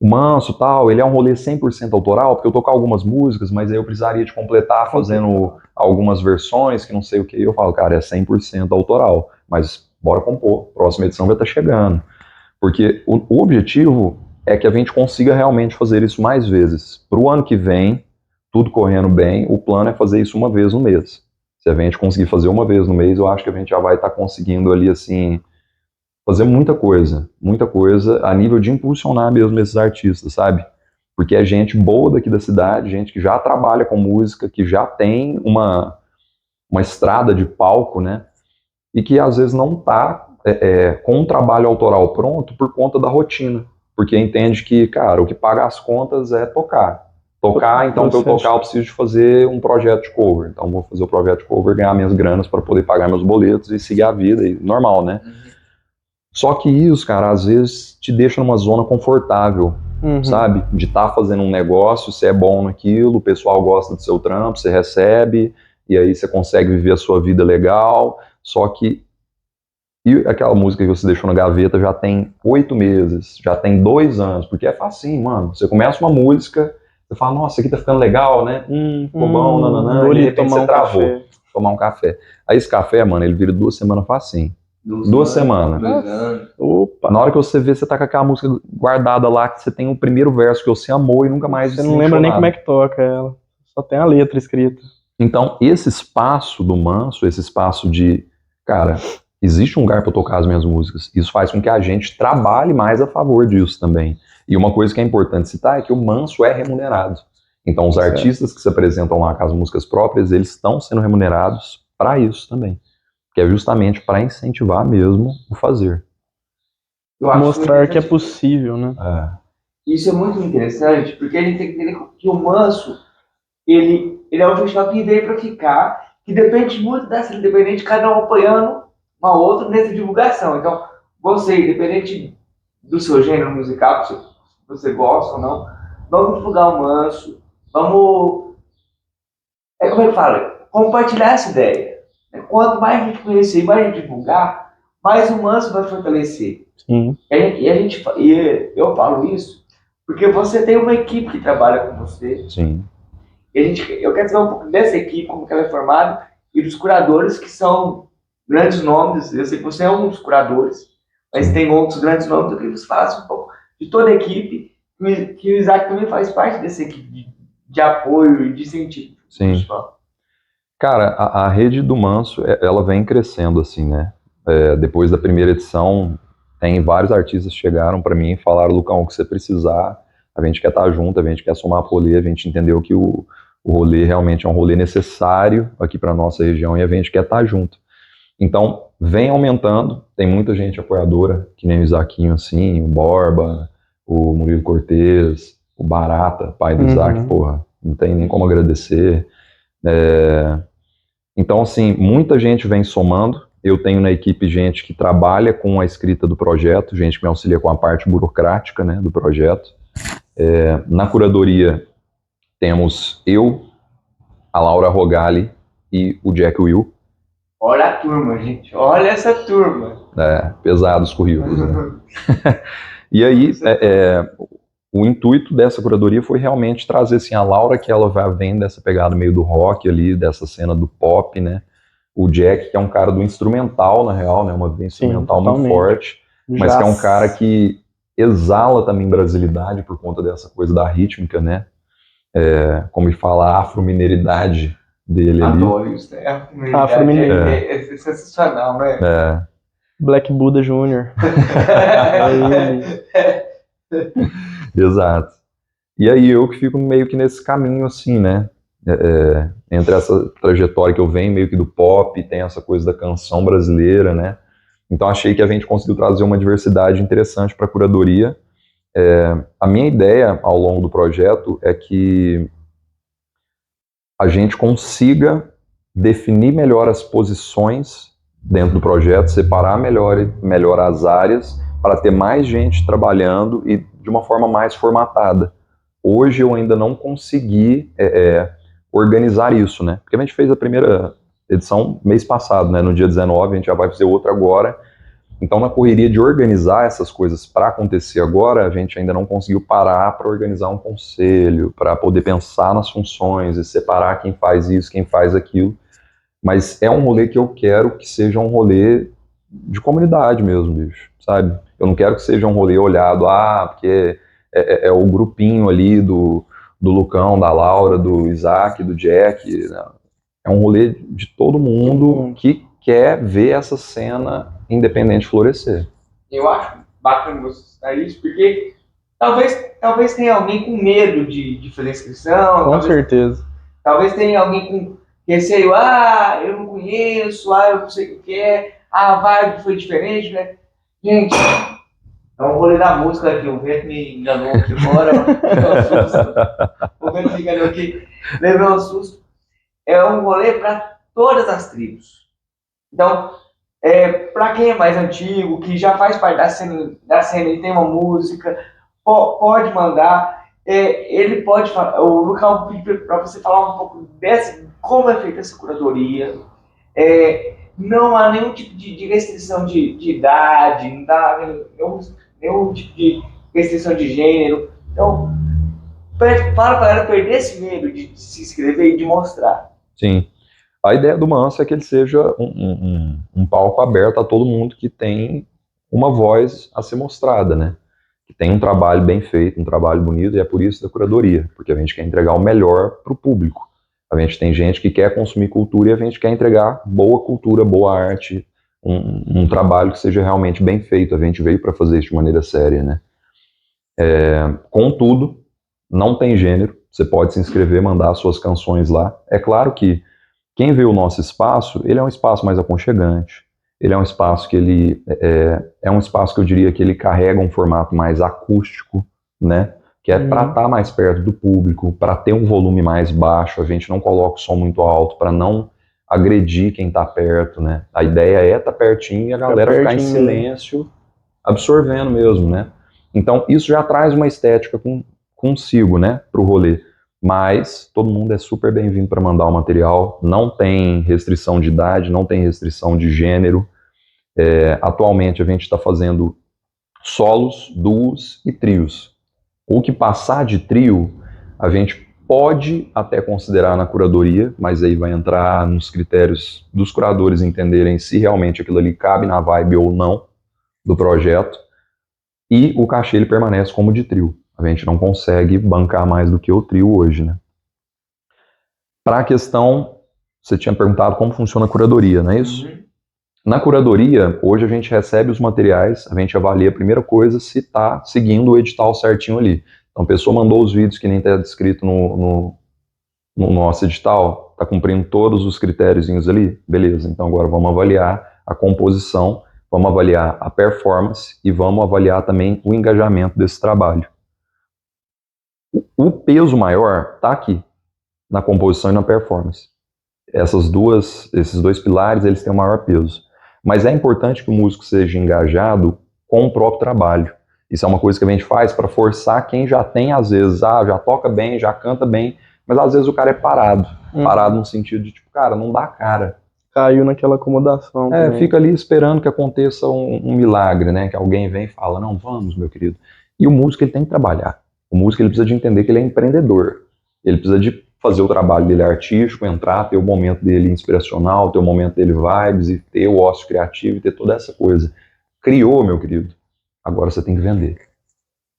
o Manso tal, ele é um rolê 100% autoral, porque eu toco algumas músicas, mas aí eu precisaria de completar fazendo algumas versões, que não sei o que. Eu falo, cara, é 100% autoral, mas bora compor, próxima edição vai estar chegando. Porque o objetivo é que a gente consiga realmente fazer isso mais vezes. Para o ano que vem, tudo correndo bem, o plano é fazer isso uma vez no mês. Se a gente conseguir fazer uma vez no mês, eu acho que a gente já vai estar conseguindo ali, assim, fazer muita coisa a nível de impulsionar mesmo esses artistas, sabe? Porque é gente boa daqui da cidade, gente que já trabalha com música, que já tem uma estrada de palco, né? E que às vezes não está com um trabalho autoral pronto por conta da rotina. Porque entende que, cara, o que paga as contas é tocar. Tocar, então, para eu tocar, eu preciso de fazer um projeto de cover. Então, vou fazer o projeto de cover, ganhar minhas granas para poder pagar meus boletos e seguir a vida, e normal, né? Só que isso, cara, às vezes te deixa numa zona confortável, sabe? De estar fazendo um negócio, você é bom naquilo, o pessoal gosta do seu trampo, você recebe, e aí você consegue viver a sua vida legal. Só que e aquela música que você deixou na gaveta já tem 8 meses, já tem 2 anos, porque é facinho, mano. Você começa uma música, você fala, nossa, isso aqui tá ficando legal, né? Ficou bom, nananã, e de repente você travou. Tomar um café. Aí esse café, mano, ele vira 2 semanas facinho. 2 semanas. 2 anos. Opa. Na hora que você vê, você tá com aquela música guardada lá, que você tem o primeiro verso que você amou e nunca mais Você não lembra nem como é que toca ela. Só tem a letra escrita. Então, esse espaço do Manso, esse espaço de, cara, existe um lugar para tocar as minhas músicas. Isso faz com que a gente trabalhe mais a favor disso também. E uma coisa que é importante citar é que o Manso é remunerado. Então, os artistas que se apresentam lá com as músicas próprias, eles estão sendo remunerados para isso também. Que é justamente para incentivar mesmo o fazer. Mostrar que é possível, né? Isso é muito interessante, porque a gente tem que entender que o Manso, ele é um festival que veio para ficar, que depende muito dessa independente, cada um apoiando uma outra nessa divulgação. Então, você, independente do seu gênero musical, se você gosta ou não, vamos divulgar o Manso, vamos, como ele fala, compartilhar essa ideia. Quanto mais a gente conhecer e mais a gente divulgar, mais o Manso vai fortalecer. Sim. E eu falo isso porque você tem uma equipe que trabalha com você. Sim. E eu quero saber um pouco dessa equipe, como que ela é formada, e dos curadores que são grandes nomes. Eu sei que você é um dos curadores, mas tem outros grandes nomes. Eu queria que você falasse um pouco de toda a equipe, que o Isaac também faz parte dessa equipe de apoio e de incentivo. Sim. Cara, a rede do Manso, ela vem crescendo assim, né? Depois da primeira edição, tem vários artistas que chegaram para mim e falaram, Lucão, o que você precisar, a gente quer estar junto, a gente quer somar a rolê, a gente entendeu que o rolê realmente é um rolê necessário aqui para nossa região e a gente quer estar junto. Então, vem aumentando, tem muita gente apoiadora, que nem o Isaquinho assim, o Borba, o Murilo Cortez, o Barata, pai do Isaac, porra, não tem nem como agradecer. Então, assim, muita gente vem somando Eu tenho na equipe gente que trabalha com a escrita do projeto, gente que me auxilia com a parte burocrática, né, do projeto. Na curadoria temos eu, a Laura Rogali e o Jack Will. Olha a turma, gente. Olha essa turma. Pesados currículos, né? E aí, o intuito dessa curadoria foi realmente trazer assim, a Laura, que ela vai vendo dessa pegada meio do rock ali, dessa cena do pop, né? O Jack, que é um cara do instrumental, na real, né? Uma veia instrumental muito forte, mas que é um cara que exala também brasilidade por conta dessa coisa da rítmica, né? Como ele fala, a afro-mineridade dele ali. Adoro isso, né? Afro-mineiro. É sensacional, né? Black Buddha Jr. Exato. E aí eu que fico meio que nesse caminho assim, né? Entre essa trajetória que eu venho meio que do pop, tem essa coisa da canção brasileira, né? Então achei que a gente conseguiu trazer uma diversidade interessante para a curadoria. A minha ideia ao longo do projeto é que a gente consiga definir melhor as posições dentro do projeto, separar melhor as áreas para ter mais gente trabalhando e de uma forma mais formatada. Hoje eu ainda não consegui organizar isso, né? Porque a gente fez a primeira edição mês passado, né? No dia 19, a gente já vai fazer outra agora. Então, na correria de organizar essas coisas para acontecer agora, a gente ainda não conseguiu parar para organizar um conselho, para poder pensar nas funções e separar quem faz isso, quem faz aquilo. Mas é um rolê que eu quero que seja um rolê de comunidade mesmo, bicho, sabe? Eu não quero que seja um rolê olhado, porque é o grupinho ali do Lucão, da Laura, do Isaac, do Jack. Né? É um rolê de todo mundo que quer ver essa cena independente florescer. Eu acho bacana você citar isso, porque talvez tenha alguém com medo de fazer inscrição. Com certeza. Talvez tenha alguém com receio, eu não conheço, eu não sei o que é, a vibe foi diferente, né? Gente, é um rolê da música aqui, o vento me enganou aqui fora, o vento me enganou aqui, levou um susto. É um rolê para todas as tribos. Então, para quem é mais antigo, que já faz parte da cena e tem uma música, pode mandar. Ele pode falar, o Lucão pediu para você falar um pouco como é feita essa curadoria. Não há nenhum tipo de restrição de idade, não dá nenhum tipo de restrição de gênero. Então, fala para ela perder esse medo de se inscrever e de mostrar. Sim. A ideia do Manso é que ele seja um palco aberto a todo mundo que tem uma voz a ser mostrada, né? Que tem um trabalho bem feito, um trabalho bonito, e é por isso da curadoria, porque a gente quer entregar o melhor para o público. A gente tem gente que quer consumir cultura e a gente quer entregar boa cultura, boa arte, um trabalho que seja realmente bem feito. A gente veio para fazer isso de maneira séria, né? Contudo, não tem gênero, você pode se inscrever, mandar suas canções lá. É claro que quem vê o nosso espaço, ele é um espaço mais aconchegante, ele é um espaço que ele é um espaço que eu diria que ele carrega um formato mais acústico, né? Que é para estar mais perto do público, para ter um volume mais baixo, a gente não coloca o som muito alto para não agredir quem está perto, né? A ideia é estar pertinho e a galera ficar em silêncio, absorvendo mesmo, né? Então isso já traz uma estética consigo, né, para o rolê. Mas todo mundo é super bem-vindo para mandar o material, não tem restrição de idade, não tem restrição de gênero. Atualmente a gente está fazendo solos, duos e trios. O que passar de trio, a gente pode até considerar na curadoria, mas aí vai entrar nos critérios dos curadores entenderem se realmente aquilo ali cabe na vibe ou não do projeto. E o cachê ele permanece como de trio. A gente não consegue bancar mais do que o trio hoje, né? Para a questão, você tinha perguntado como funciona a curadoria, não é isso? Na curadoria, hoje a gente recebe os materiais, a gente avalia a primeira coisa se está seguindo o edital certinho ali. Então a pessoa mandou os vídeos que nem está descrito no nosso edital, está cumprindo todos os critériozinhos ali? Beleza, então agora vamos avaliar a composição, vamos avaliar a performance e vamos avaliar também o engajamento desse trabalho. O peso maior está aqui, na composição e na performance. Esses dois pilares, eles têm o maior peso. Mas é importante que o músico seja engajado com o próprio trabalho. Isso é uma coisa que a gente faz para forçar quem já tem, às vezes, já toca bem, já canta bem, mas às vezes o cara é parado. Parado no sentido de, tipo, cara, não dá cara. Caiu naquela acomodação. também. Fica ali esperando que aconteça um milagre, né? Que alguém vem e fala, não, vamos, meu querido. E o músico, ele tem que trabalhar. O músico, ele precisa de entender que ele é empreendedor. Ele precisa de fazer o trabalho dele artístico, entrar, ter o momento dele inspiracional, ter o momento dele vibes, e ter o ócio criativo, e ter toda essa coisa. Criou, meu querido. Agora você tem que vender.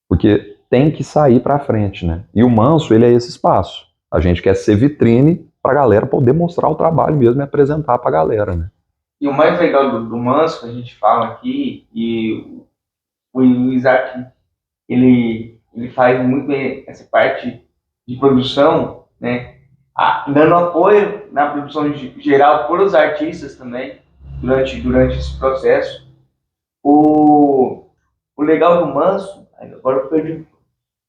Porque tem que sair pra frente, né? E o Manso, ele é esse espaço. A gente quer ser vitrine pra galera poder mostrar o trabalho mesmo e apresentar pra galera, né? E o mais legal do Manso, que a gente fala aqui, e o Isaac, ele faz muito bem essa parte de produção, né? Dando apoio na produção geral para os artistas também, durante esse processo. O legal do Manso, agora eu perdi.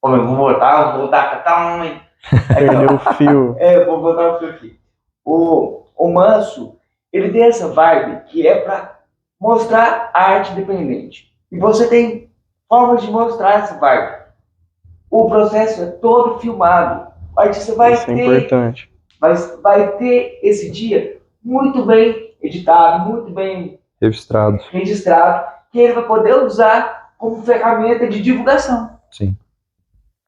Vou voltar a catar um, hein? Perdeu o fio. Vou voltar o fio aqui. O Manso, ele tem essa vibe que é para mostrar a arte independente. E você tem formas de mostrar essa vibe. O processo é todo filmado. O artista vai Isso é importante. vai ter esse dia muito bem editado, muito bem registrado, que ele vai poder usar como ferramenta de divulgação. Sim.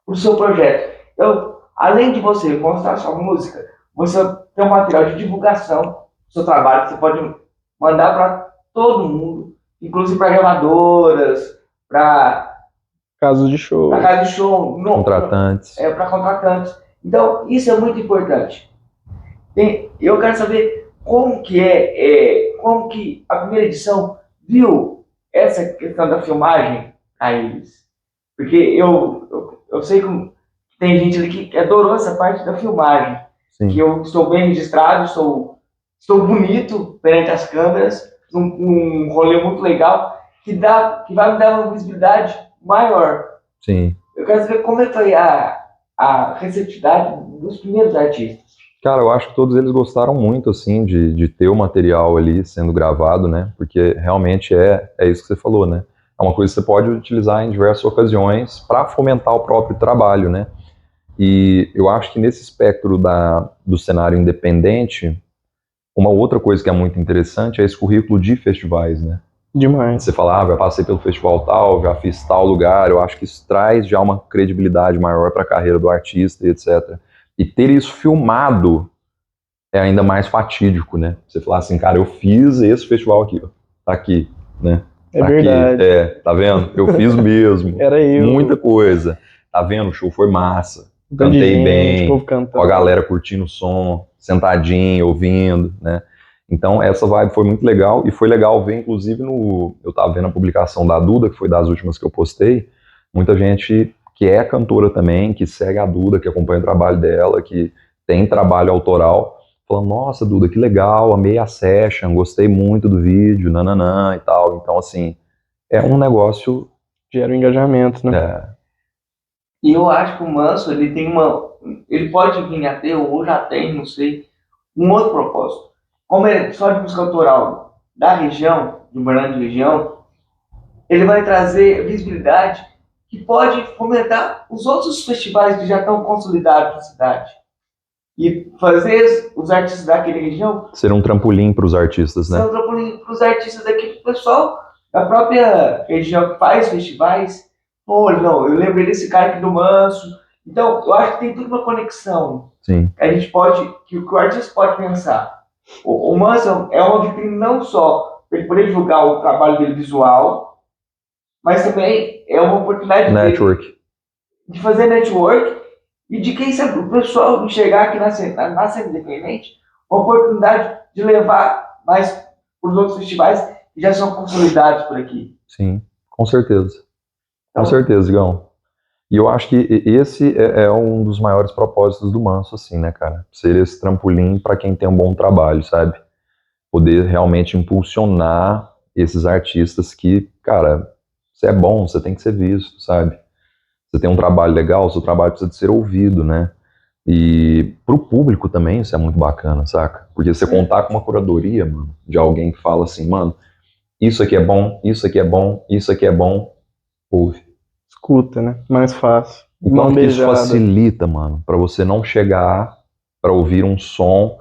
O seu projeto. Então, além de você mostrar sua música, você tem um material de divulgação do seu trabalho que você pode mandar para todo mundo, inclusive para gravadoras, para Casos de show. Contratantes. Para contratantes. Então, isso é muito importante. Eu quero saber como que a primeira edição viu essa questão da filmagem, Iris. Porque eu sei que tem gente ali que adorou essa parte da filmagem. Sim. Que eu estou bem registrado, estou bonito perante as câmeras, um rolê muito legal, que vai me dar uma visibilidade maior. Sim. Eu quero saber como foi a receptividade dos primeiros artistas. Cara, eu acho que todos eles gostaram muito, assim, de ter o material ali sendo gravado, né? Porque realmente é isso que você falou, né? É uma coisa que você pode utilizar em diversas ocasiões para fomentar o próprio trabalho, né? E eu acho que nesse espectro do cenário independente, uma outra coisa que é muito interessante é esse currículo de festivais, né? Demais. Você fala, já passei pelo festival tal, já fiz tal lugar, eu acho que isso traz já uma credibilidade maior para a carreira do artista e etc. E ter isso filmado é ainda mais fatídico, né? Você falar assim, cara, eu fiz esse festival aqui, ó, tá aqui, né? É verdade. Aqui. Tá vendo? Eu fiz mesmo. Era eu. Muita coisa. Tá vendo? O show foi massa. Tanto de Cantei gente, bem, povo cantando. com a galera curtindo o som, sentadinho, ouvindo, né? Então essa vibe foi muito legal, e foi legal ver, inclusive, eu tava vendo a publicação da Duda, que foi das últimas que eu postei, muita gente que é cantora também, que segue a Duda, que acompanha o trabalho dela, que tem trabalho autoral, falando, nossa, Duda, que legal, amei a session, gostei muito do vídeo, nananã e tal. Então, assim, é um negócio... Gera um engajamento, né? E eu acho que o Manso, ele pode vir a ter, ou já tem, não sei, um outro propósito. Como ele é só de música autoral da região, de Uberlândia de região, ele vai trazer visibilidade que pode fomentar os outros festivais que já estão consolidados na cidade. E fazer os artistas daquela região... Ser um trampolim para os artistas, né? Ser um trampolim para os artistas daqui, para o pessoal da própria região que faz festivais. Pô, não, eu lembrei desse cara aqui do Manso. Então, eu acho que tem tudo uma conexão. Sim. Que o artista pode pensar. O Manso é uma vitrine não só para ele poder divulgar o trabalho dele visual, mas também é uma oportunidade de fazer network e de quem sabe o pessoal chegar aqui na cena independente, uma oportunidade de levar mais para os outros festivais que já são consolidados por aqui. Sim, com certeza. Com certeza, Igão. E eu acho que esse é um dos maiores propósitos do Manso, assim, né, cara? Ser esse trampolim para quem tem um bom trabalho, sabe? Poder realmente impulsionar esses artistas que, cara, você é bom, você tem que ser visto, sabe? Você tem um trabalho legal, seu trabalho precisa de ser ouvido, né? E pro público também isso é muito bacana, saca? Porque você contar com uma curadoria, mano, de alguém que fala assim, mano, isso aqui é bom, isso aqui é bom, isso aqui é bom, ouve. Escuta, né? Mais fácil. O Mão quanto que isso beijada. facilita, mano, pra você não chegar pra ouvir um som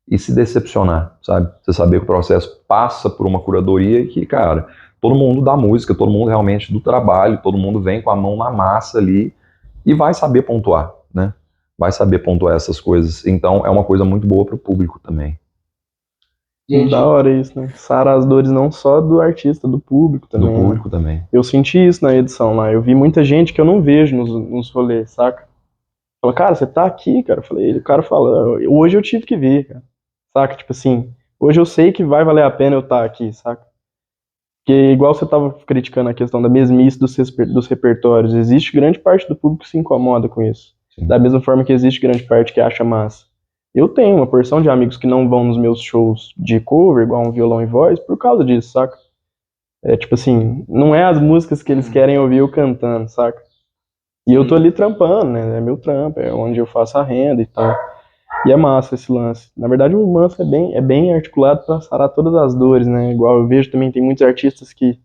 e se decepcionar, sabe? Você saber que o processo passa por uma curadoria e que, cara, todo mundo da música, todo mundo realmente do trabalho, todo mundo vem com a mão na massa ali e vai saber pontuar, né? Vai saber pontuar essas coisas. Então, é uma coisa muito boa pro público também. Gente, Da hora isso, né? Sara as dores não só do artista, do público Do também. Né? público também. Eu senti isso na edição lá. Eu vi muita gente que eu não vejo nos rolês, saca? Fala, cara, você tá aqui, cara? Eu falei, o cara fala, hoje eu tive que vir, cara. Saca? Tipo assim, hoje eu sei que vai valer a pena eu estar aqui, saca? Porque igual você tava criticando a questão da mesmice dos repertórios, existe grande parte do público que se incomoda com isso. Sim. Da mesma forma que existe grande parte que acha massa. Eu tenho uma porção de amigos que não vão nos meus shows de cover, igual um violão e voz, por causa disso, saca? É tipo assim, não é as músicas que eles querem ouvir eu cantando, saca? E eu tô ali trampando, né? É meu trampo, é onde eu faço a renda e tal. E é massa esse lance. Na verdade, o lance é bem articulado pra sarar todas as dores, né? Igual eu vejo também, tem muitos artistas que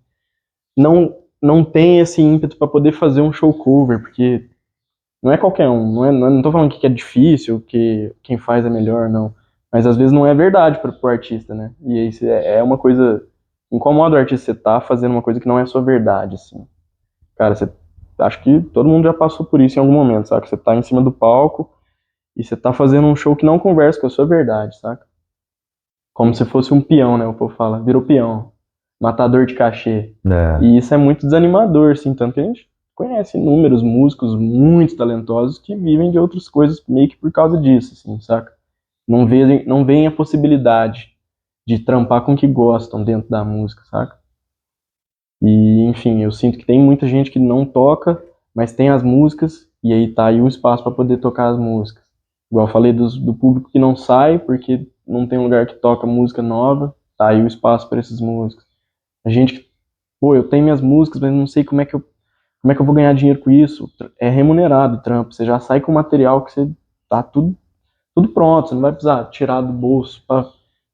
não tem esse ímpeto pra poder fazer um show cover, porque não é qualquer um, não tô falando que é difícil, que quem faz é melhor, não. Mas às vezes não é verdade pro artista, né? E aí é uma coisa. Incomoda o artista você tá fazendo uma coisa que não é sua verdade, assim. Cara, acho que todo mundo já passou por isso em algum momento, sabe? Você tá em cima do palco e você tá fazendo um show que não conversa com a sua verdade, saca? Como se fosse um peão, né? O povo fala, virou peão, matador de cachê. É. E isso é muito desanimador, assim, tanto que a gente conhece inúmeros músicos muito talentosos que vivem de outras coisas meio que por causa disso, assim, saca? Não veem a possibilidade de trampar com o que gostam dentro da música, saca? E, enfim, eu sinto que tem muita gente que não toca, mas tem as músicas, e aí tá aí o espaço para poder tocar as músicas. Igual eu falei do público que não sai, porque não tem um lugar que toca música nova, tá aí o espaço para essas músicas. A gente que, pô, eu tenho minhas músicas, mas não sei como é que eu vou ganhar dinheiro com isso. É remunerado o trampo, você já sai com material que você tá tudo pronto, você não vai precisar tirar do bolso para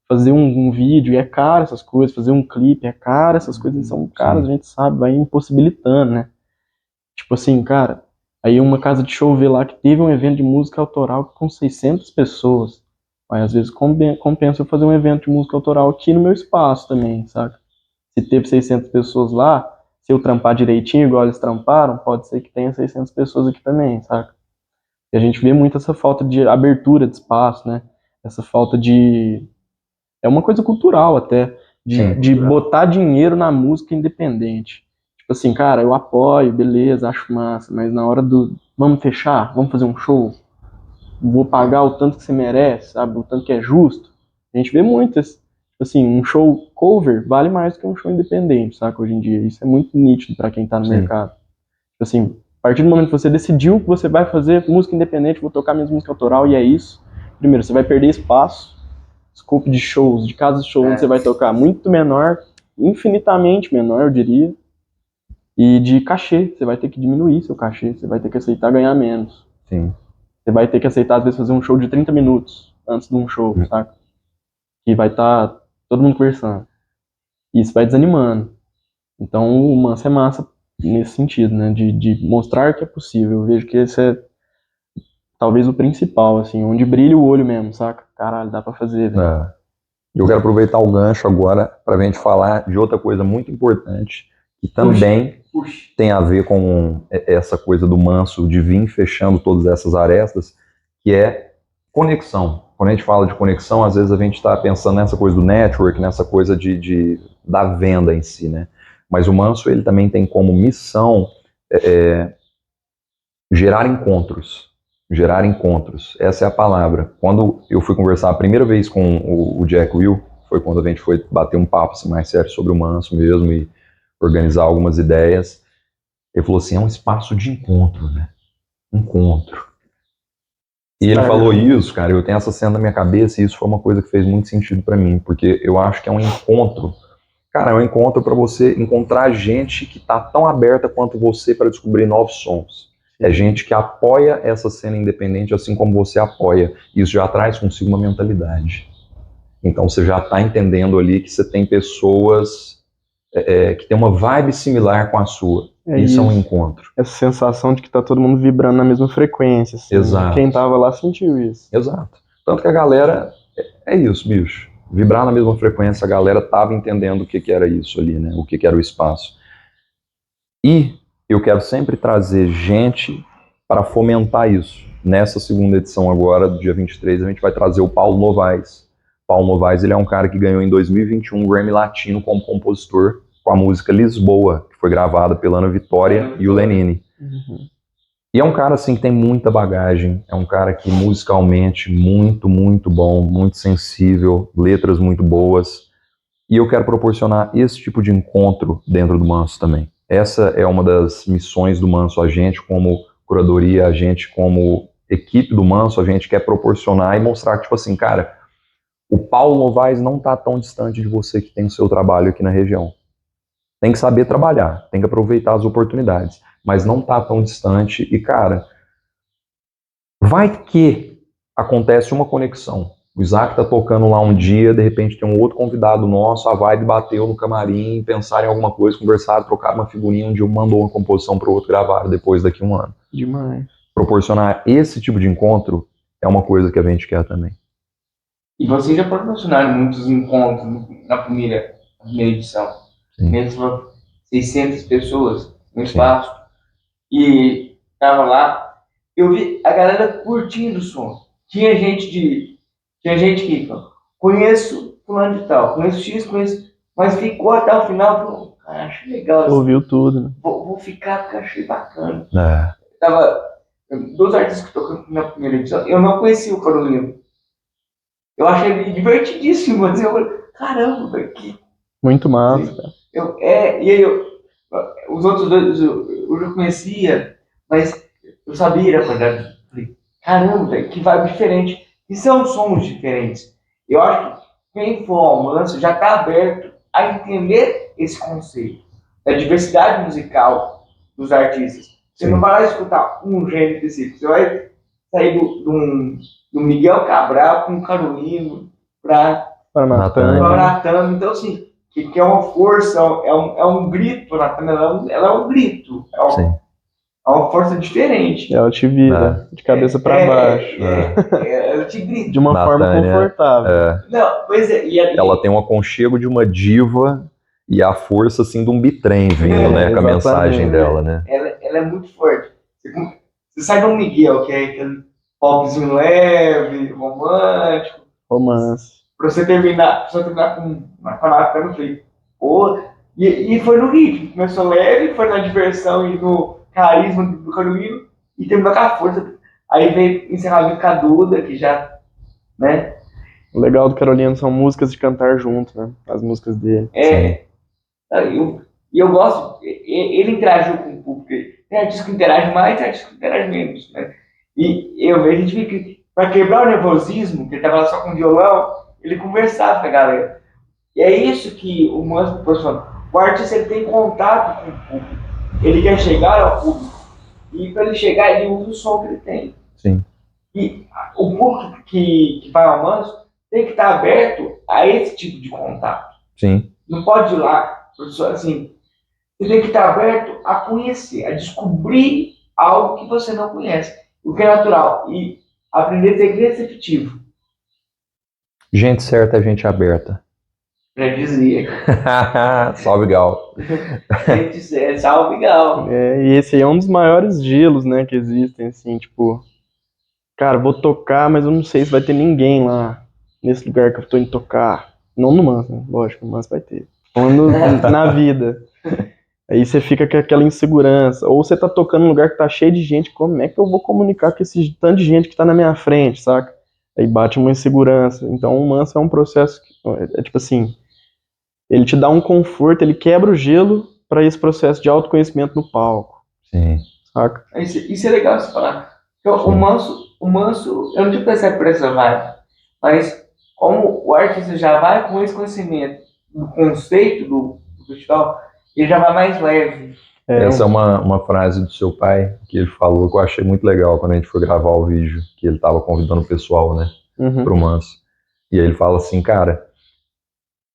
fazer um vídeo, e é caro essas coisas, fazer um clipe é caro, essas coisas são caras, a gente sabe, vai impossibilitando, né? Tipo assim, cara, aí uma casa de show vê lá que teve um evento de música autoral com 600 pessoas. Aí às vezes compensa eu fazer um evento de música autoral aqui no meu espaço também, saca? Se teve 600 pessoas lá, se eu trampar direitinho, igual eles tramparam, pode ser que tenha 600 pessoas aqui também, saca? E a gente vê muito essa falta de abertura de espaço, né? Essa falta de... É uma coisa cultural até, de botar dinheiro na música independente. Tipo assim, cara, eu apoio, beleza, acho massa, mas na hora do... Vamos fechar? Vamos fazer um show? Vou pagar o tanto que você merece, sabe? O tanto que é justo. A gente vê muitas. Tipo assim, um show cover vale mais do que um show independente, saca? Hoje em dia. Isso é muito nítido pra quem tá no mercado. Tipo assim, a partir do momento que você decidiu que você vai fazer música independente, vou tocar minhas músicas autoral e é isso. Primeiro, você vai perder espaço, scope de shows, de casas de show onde você vai tocar muito menor, infinitamente menor, eu diria. E de cachê, você vai ter que diminuir seu cachê, você vai ter que aceitar ganhar menos. Sim. Você vai ter que aceitar, às vezes, fazer um show de 30 minutos antes de um show, saca? Que vai estar todo mundo conversando. E isso vai desanimando. Então, o Mansa é massa nesse sentido, né? De mostrar que é possível. Eu vejo que esse é talvez o principal, assim, onde brilha o olho mesmo, saca? Caralho, dá pra fazer, velho. É. Eu quero aproveitar o gancho agora para a gente falar de outra coisa muito importante que também tem a ver com essa coisa do Manso de vir fechando todas essas arestas, que é conexão. Quando a gente fala de conexão, às vezes a gente está pensando nessa coisa do network, nessa coisa da venda em si, né? Mas o Manso, ele também tem como missão gerar encontros. Gerar encontros, essa é a palavra. Quando eu fui conversar a primeira vez com o Jack Will, foi quando a gente foi bater um papo assim, mais sério sobre o Manso mesmo e organizar algumas ideias. Ele falou assim, é um espaço de encontro, né? Encontro. E ele falou isso, cara, eu tenho essa cena na minha cabeça e isso foi uma coisa que fez muito sentido pra mim, porque eu acho que é um encontro. Cara, é um encontro pra você encontrar gente que tá tão aberta quanto você para descobrir novos sons. É gente que apoia essa cena independente assim como você apoia. Isso já traz consigo uma mentalidade. Então você já está entendendo ali que você tem pessoas que tem uma vibe similar com a sua. Isso é um encontro. Essa sensação de que tá todo mundo vibrando na mesma frequência. Assim. Exato. Quem tava lá sentiu isso. Exato. Tanto que a galera, é isso, bicho. Vibrar na mesma frequência, a galera tava entendendo o que era isso ali, né? O que era o espaço. E eu quero sempre trazer gente para fomentar isso. Nessa segunda edição agora, do dia 23, a gente vai trazer o Paulo Novaes. Paulo Novaes, ele é um cara que ganhou em 2021 um Grammy Latino como compositor com a música Lisboa, que foi gravada pela Ana Vitória e o Lenine. E é um cara assim que tem muita bagagem, é um cara que musicalmente muito, muito bom, muito sensível, letras muito boas. E eu quero proporcionar esse tipo de encontro dentro do Manso também. Essa é uma das missões do Manso. A gente como curadoria, a gente como equipe do Manso, a gente quer proporcionar e mostrar que, tipo assim, cara, o Paulo Novaes não tá tão distante de você que tem o seu trabalho aqui na região. Tem que saber trabalhar, tem que aproveitar as oportunidades, mas não tá tão distante. E, cara, vai que acontece uma conexão. O Isaac tá tocando lá um dia, de repente tem um outro convidado nosso, a vibe bateu no camarim, pensaram em alguma coisa, conversaram, trocaram uma figurinha, um dia um mandou uma composição pro outro, gravaram depois daqui um ano. Demais. Proporcionar esse tipo de encontro é uma coisa que a gente quer também. E vocês já proporcionaram muitos encontros na primeira edição. Sim. Mesmo 600 pessoas no espaço. E tava lá, eu vi a galera curtindo o som. Tinha gente que falou, conheço fulano de tal, conheço X, mas ficou até o final, falou, cara, achei legal. Ouviu tudo, né? Vou ficar porque achei bacana. É. Tava dois artistas que tocando na primeira edição, eu não conhecia o Carolino. Eu achei ele divertidíssimo, mas eu falei, caramba, velho, que... Muito massa, cara. Os outros dois eu já conhecia, mas eu sabia a qualidade. Falei, caramba, velho, que vibe diferente. E são sons diferentes. Eu acho que quem for ao Manso já está aberto a entender esse conceito da diversidade musical dos artistas. Você não vai lá escutar um gênero específico, você vai sair do Miguel Cabral com o Carolino para Natan. Então, assim, que é uma força, é um grito, Natan, ela é um grito, é uma força diferente. Ela te vira de cabeça para baixo. Ela te grita. De uma forma confortável. Não, pois é. Ela tem um aconchego de uma diva e a força assim de um bitrem vindo, né, com a mensagem dela, né? Ela é muito forte. Você sai de um Miguel, que é aquele popzinho leve, romântico. Romance. Pra você terminar com a Natan, eu falei, pô. E foi no ritmo. Começou leve, foi na diversão e no carisma do Carolino e terminou com a força. Aí veio encerramento com a Duda, que já, né? O legal do Carolino são músicas de cantar junto, né? As músicas dele. Eu gosto, ele interagiu com o público. Tem artistas que interagem mais, tem artistas que interagem menos, né? E a gente viu que, para quebrar o nervosismo, que ele tava lá só com violão, ele conversava com a galera. E é isso que o Manso proporciona. O artista, ele tem contato com o público. Ele quer chegar ao público. E para ele chegar, ele usa o som que ele tem. Sim. E o público que vai ao Manso tem que estar aberto a esse tipo de contato. Sim. Não pode ir lá, assim, você tem que estar aberto a conhecer, a descobrir algo que você não conhece, o que é natural, e aprender a ser receptivo. Gente certa é gente aberta. Já dizia. Salve, Gal. Gente certa, salve, Gal. E esse aí é um dos maiores gelos, né, que existem, assim, tipo, cara, vou tocar, mas eu não sei se vai ter ninguém lá, nesse lugar que eu tô indo tocar. Não no Manso, né? Lógico, no Manso vai ter. Falando na vida. Aí você fica com aquela insegurança. Ou você tá tocando num lugar que tá cheio de gente, como é que eu vou comunicar com esse tanto de gente que tá na minha frente, saca? Aí bate uma insegurança. Então o Manso é um processo que, é tipo assim, ele te dá um conforto, ele quebra o gelo para esse processo de autoconhecimento no palco. Sim. Saca? Isso é legal você falar. O Manso, eu não tive percebido por essa vibe, mas como o artista já vai com esse conhecimento do conceito do festival, ele já vai mais leve. Essa é uma frase do seu pai que ele falou que eu achei muito legal quando a gente foi gravar o vídeo, que ele estava convidando o pessoal, né, pro Manso. E aí ele fala assim, cara,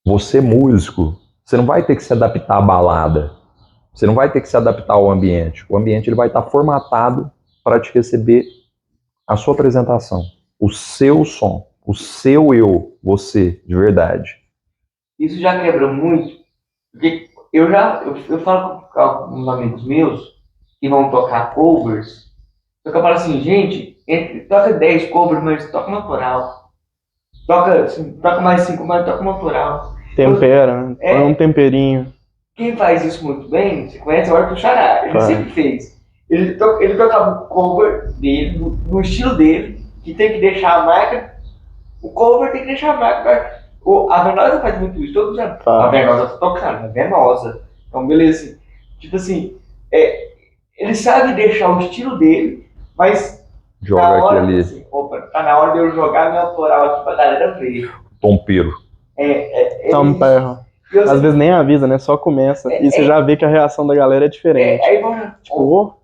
você músico, Você não vai ter que se adaptar à balada. Você não vai ter que se adaptar ao ambiente. O ambiente ele vai estar formatado para te receber a sua apresentação, o seu som, o seu eu, você, de verdade. Isso já quebra muito, porque eu falo com alguns amigos meus que vão tocar covers, só que eu falo assim, gente, toca 10 covers, mas toca uma autoral. Toca, assim, toca mais 5, mas toca uma autoral. Tempera, né? Põe um temperinho. Quem faz isso muito bem, você conhece o Arthur Xará, ele sempre fez. Ele tocava o cover dele, no estilo dele, que tem que deixar a marca. O cover tem que deixar a marca. A Venosa faz muito isso, todo mundo já. A Venosa tá tocando, a Venosa. Então, beleza, assim. Tipo assim, ele sabe deixar o estilo dele, mas Joga na hora, aquele assim, opa, tá na hora de eu jogar minha autoral aqui pra galera ver. tompeiro. Tempera. Às vezes nem avisa, né? Só começa. E você já vê que a reação da galera é diferente. Aí vamos. Tipo,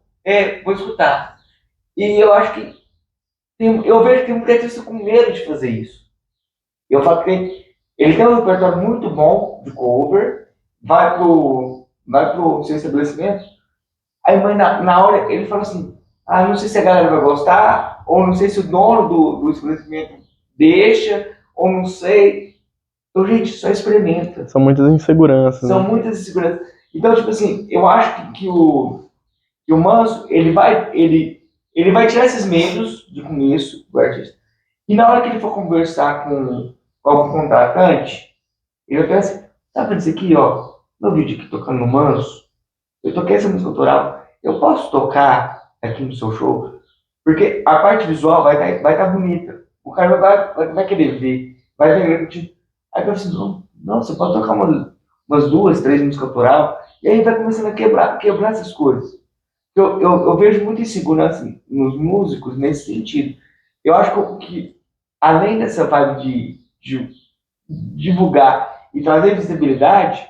vou escutar. E eu acho que eu vejo que tem muita artista com medo de fazer isso. Eu falo que ele tem um repertório muito bom de cover, vai pro seu estabelecimento, aí mas na hora ele fala assim, não sei se a galera vai gostar, ou não sei se o dono do estabelecimento deixa, ou não sei. Então, gente, só experimenta. são muitas inseguranças, São né? muitas inseguranças. Então, tipo assim, eu acho que o Manso, ele vai tirar esses medos de começo do artista. E na hora que ele for conversar com algum contratante, ele vai pensar assim, sabe disso aqui, ó, meu vídeo aqui tocando no Manso, eu toquei essa música autoral, eu posso tocar aqui no seu show? Porque a parte visual vai tá bonita. O cara vai querer ver, vai ver. Aí eu assim, não, você pode tocar umas 2, 3 músicas autoral, e aí vai começando a quebrar essas coisas. Eu vejo muita insegurança nos músicos nesse sentido. Eu acho que além dessa vibe de divulgar e trazer visibilidade,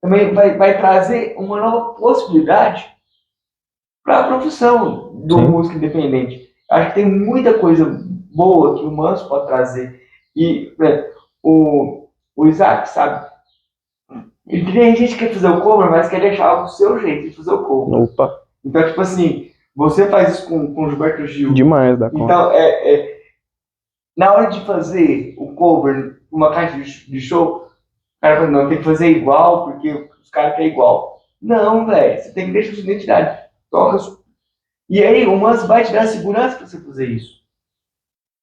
também vai trazer uma nova possibilidade para a profissão do músico independente. Acho que tem muita coisa boa que o Manso pode trazer. E o Isaac, sabe? E tem gente que quer fazer o cover, mas quer deixar o seu jeito de fazer o cover. Opa, Então, tipo assim, você faz isso com o Gilberto Gil. demais da conta. Então, na hora de fazer o cover, uma caixa de show, o cara fala, não, tem que fazer igual, porque os caras querem igual. Não, velho, você tem que deixar a sua identidade. Toca. E aí, o Manso vai te dar segurança para você fazer isso.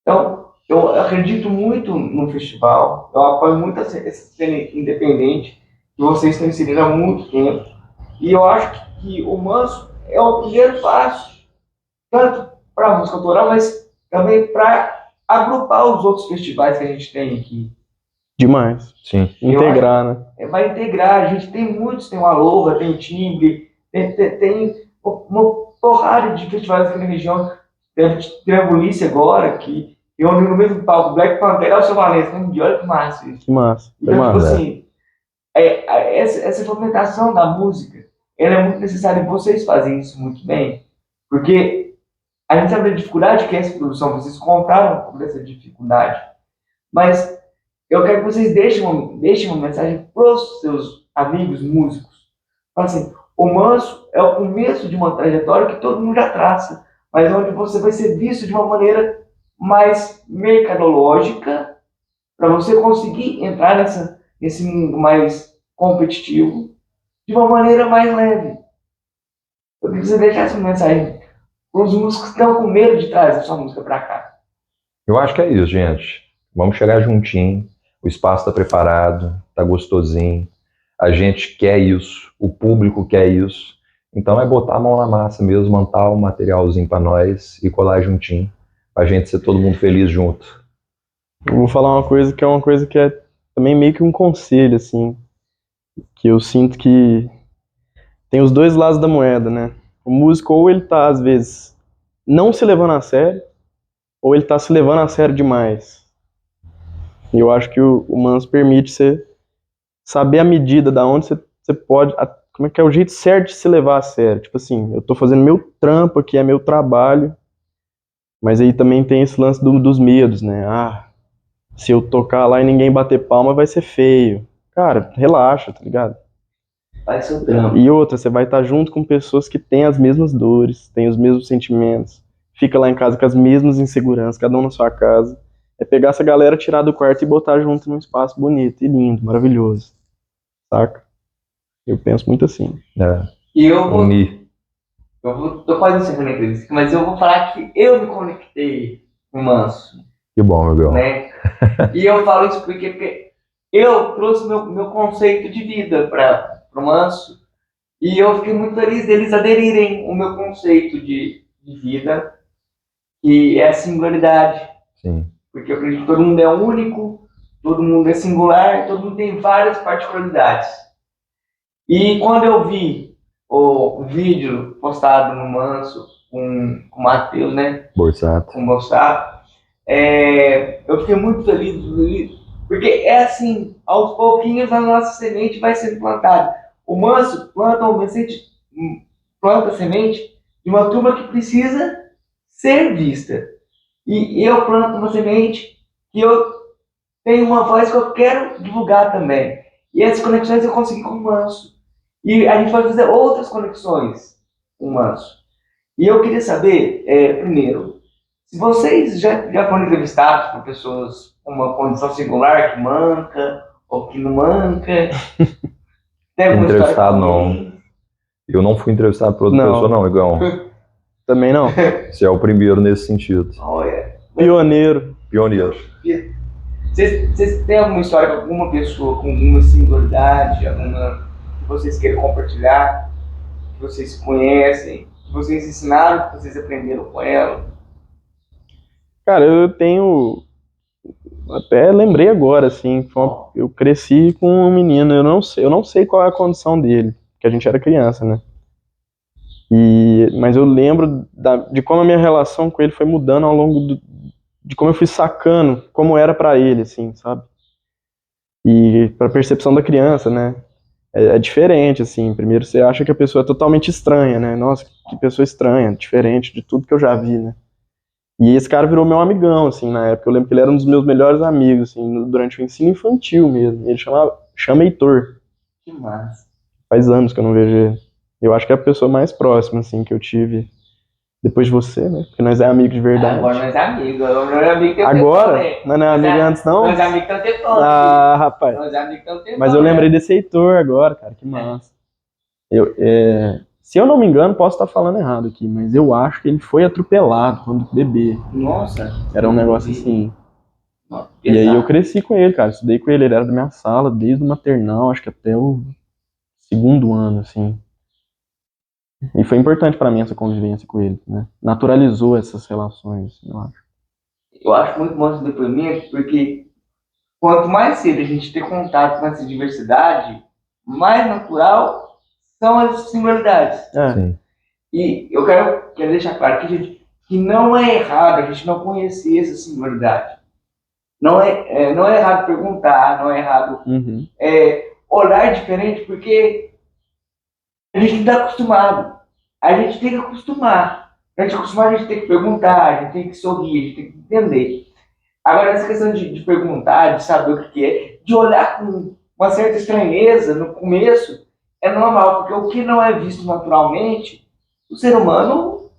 Então, eu acredito muito no festival, eu apoio muito essa cena independente, que vocês estão inserindo há muito tempo. E eu acho que o Manso é o primeiro passo, tanto para a música autoral, mas também para agrupar os outros festivais que a gente tem aqui. Demais. Sim. Integrar, né? Vai integrar, a gente tem muitos, tem o Alova, tem o Timbre, tem uma porrada de festivais aqui na região. Tem a Bulice agora, que reuniu no mesmo palco Black Panther e o seu Valença, né? Olha que massa isso. Que massa. Então, tipo assim, essa fomentação da música, ela é muito necessária, e vocês fazem isso muito bem, porque a gente sabe a dificuldade que é essa produção, vocês contaram sobre essa dificuldade, mas eu quero que vocês deixem uma mensagem para os seus amigos músicos. Fala assim, o Manso é o começo de uma trajetória que todo mundo já traça, mas onde você vai ser visto de uma maneira mais mercadológica, para você conseguir entrar nesse mundo mais competitivo de uma maneira mais leve. Eu queria que você deixasse uma mensagem para os músicos que estão com medo de trazer sua música para cá. Eu acho que é isso, gente. Vamos chegar juntinho. O espaço está preparado, está gostosinho. A gente quer isso, o público quer isso. Então é botar a mão na massa mesmo, montar um materialzinho para nós e colar juntinho, pra gente ser todo mundo feliz junto. Eu vou falar uma coisa que é também meio que um conselho, assim, que eu sinto que tem os dois lados da moeda, né? O músico, ou ele tá, às vezes, não se levando a sério, ou ele tá se levando a sério demais. E eu acho que o Manso permite você saber a medida da onde você pode, como é que é o jeito certo de se levar a sério. Tipo assim, eu tô fazendo meu trampo aqui, é meu trabalho, mas aí também tem esse lance dos medos, né? Se eu tocar lá e ninguém bater palma, vai ser feio. cara, relaxa, tá ligado? Faz seu trampo. E outra, você vai estar junto com pessoas que têm as mesmas dores, têm os mesmos sentimentos, fica lá em casa com as mesmas inseguranças, cada um na sua casa. É pegar essa galera, tirar do quarto e botar junto num espaço bonito e lindo, maravilhoso, saca? Eu penso muito assim. E eu vou, Unir. tô quase encerrando a entrevista, mas eu vou falar que eu me conectei com o Manso, Que bom, Miguel. né? E eu falo isso porque eu trouxe meu conceito de vida para o Manso e eu fiquei muito feliz deles aderirem o meu conceito de vida, que é a singularidade. Sim. Porque eu acredito que todo mundo é único, todo mundo é singular, todo mundo tem várias particularidades. E quando eu vi o vídeo postado no Manso com o Matheus, né? Borsato. Com o Bolsonaro, eu fiquei muito feliz, porque é assim, aos pouquinhos a nossa semente vai sendo plantada. O Manso planta a semente de uma turma que precisa ser vista. E eu planto uma semente que eu tenho uma voz que eu quero divulgar também. E essas conexões eu consegui com o Manso. E a gente vai fazer outras conexões com o Manso. E eu queria saber, primeiro, se vocês já foram entrevistados por pessoas com uma condição singular que manca ou que não manca? Tem alguma Entrevistado, história com não. alguém? Eu não fui entrevistado por outra Não. pessoa, não, Igão. Também não. Você é o primeiro nesse sentido. Olha, Pioneiro. Pioneiro. vocês têm alguma história com alguma pessoa com alguma singularidade, alguma que vocês queiram compartilhar, que vocês conhecem, que vocês ensinaram, que vocês aprenderam com ela? Cara, eu tenho. Até lembrei agora, assim, eu cresci com um menino, eu não sei qual é a condição dele, porque a gente era criança, né? Mas eu lembro de como a minha relação com ele foi mudando ao longo de como eu fui sacando como era pra ele, assim, sabe? E pra percepção da criança, né? É diferente, assim. Primeiro você acha que a pessoa é totalmente estranha, né? Nossa, que pessoa estranha, diferente de tudo que eu já vi, né? E esse cara virou meu amigão, assim, na época. Eu lembro que ele era um dos meus melhores amigos, assim, durante o ensino infantil mesmo. Ele chama Heitor. Que massa. Faz anos que eu não vejo ele. Eu acho que é a pessoa mais próxima, assim, que eu tive depois de você, né? Porque nós é amigo de verdade. Agora nós é amigo. Agora nós é amigo tem Agora? tempo, né? Nós não é amigo antes, não? Nós é amigo tem tempo. Ah, rapaz. Nós é amigo tem um tempo. Mas eu lembrei desse Heitor agora, cara. Que massa. Se eu não me engano, posso estar falando errado aqui, mas eu acho que ele foi atropelado quando bebê. Nossa. Era um negócio assim. Nossa, E aí eu pesado. cresci com ele, cara. Estudei com ele, ele era da minha sala desde o maternal, acho que até o segundo ano, assim. E foi importante pra mim essa convivência com ele, né? Naturalizou essas relações, assim, eu acho. Eu acho muito bom esse depoimento, porque quanto mais cedo a gente ter contato com essa diversidade, mais natural são as singularidades. Sim. E eu quero deixar claro que não é errado a gente não conhecer essa singularidade. Não é errado perguntar, não é errado Uhum. olhar diferente, porque a gente não está acostumado. A gente tem que acostumar. Para a gente acostumar, a gente tem que perguntar, a gente tem que sorrir, a gente tem que entender. Agora, essa questão de perguntar, de saber o que é, de olhar com uma certa estranheza no começo, é normal, porque o que não é visto naturalmente, o ser humano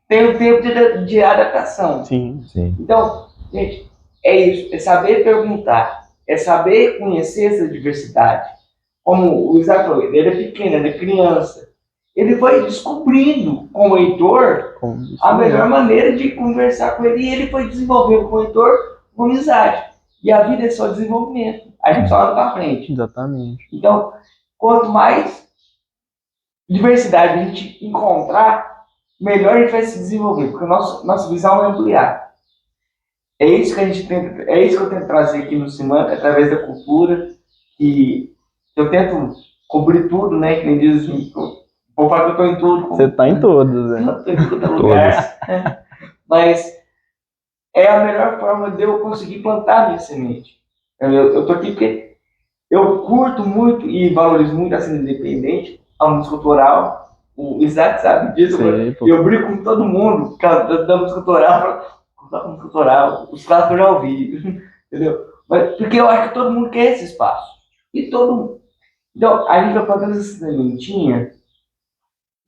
tem um tempo de adaptação. Sim. Sim. Então, gente, é isso, é saber perguntar, é saber conhecer essa diversidade. Como o Isaac falou, ele era pequeno, ele era criança. Ele foi descobrindo com o Heitor a melhor maneira de conversar com ele, e ele foi desenvolvendo com o Heitor uma amizade. E a vida é só desenvolvimento. A gente só anda para frente. Exatamente. Então, quanto mais diversidade a gente encontrar, melhor a gente vai se desenvolver, porque nossa visão vai ampliar. É isso que a gente tenta, é isso que eu tento trazer aqui no Semana, através da cultura, que eu tento cobrir tudo, né? Que nem diz assim, vou falar que eu estou em tudo. Você tá em todas, né? Eu tô em todo lugar. Mas é a melhor forma de eu conseguir plantar minha semente. Eu tô aqui porque eu curto muito e valorizo muito a cena independente, a música autoral. O Isaac sabe disso. Sei, pô. Eu brigo com todo mundo da música autoral. Da música autoral. Os clássicos eu já ouvi. Entendeu? Mas, porque eu acho que todo mundo quer esse espaço. E todo mundo. Então, a gente vai fazer essa sementinha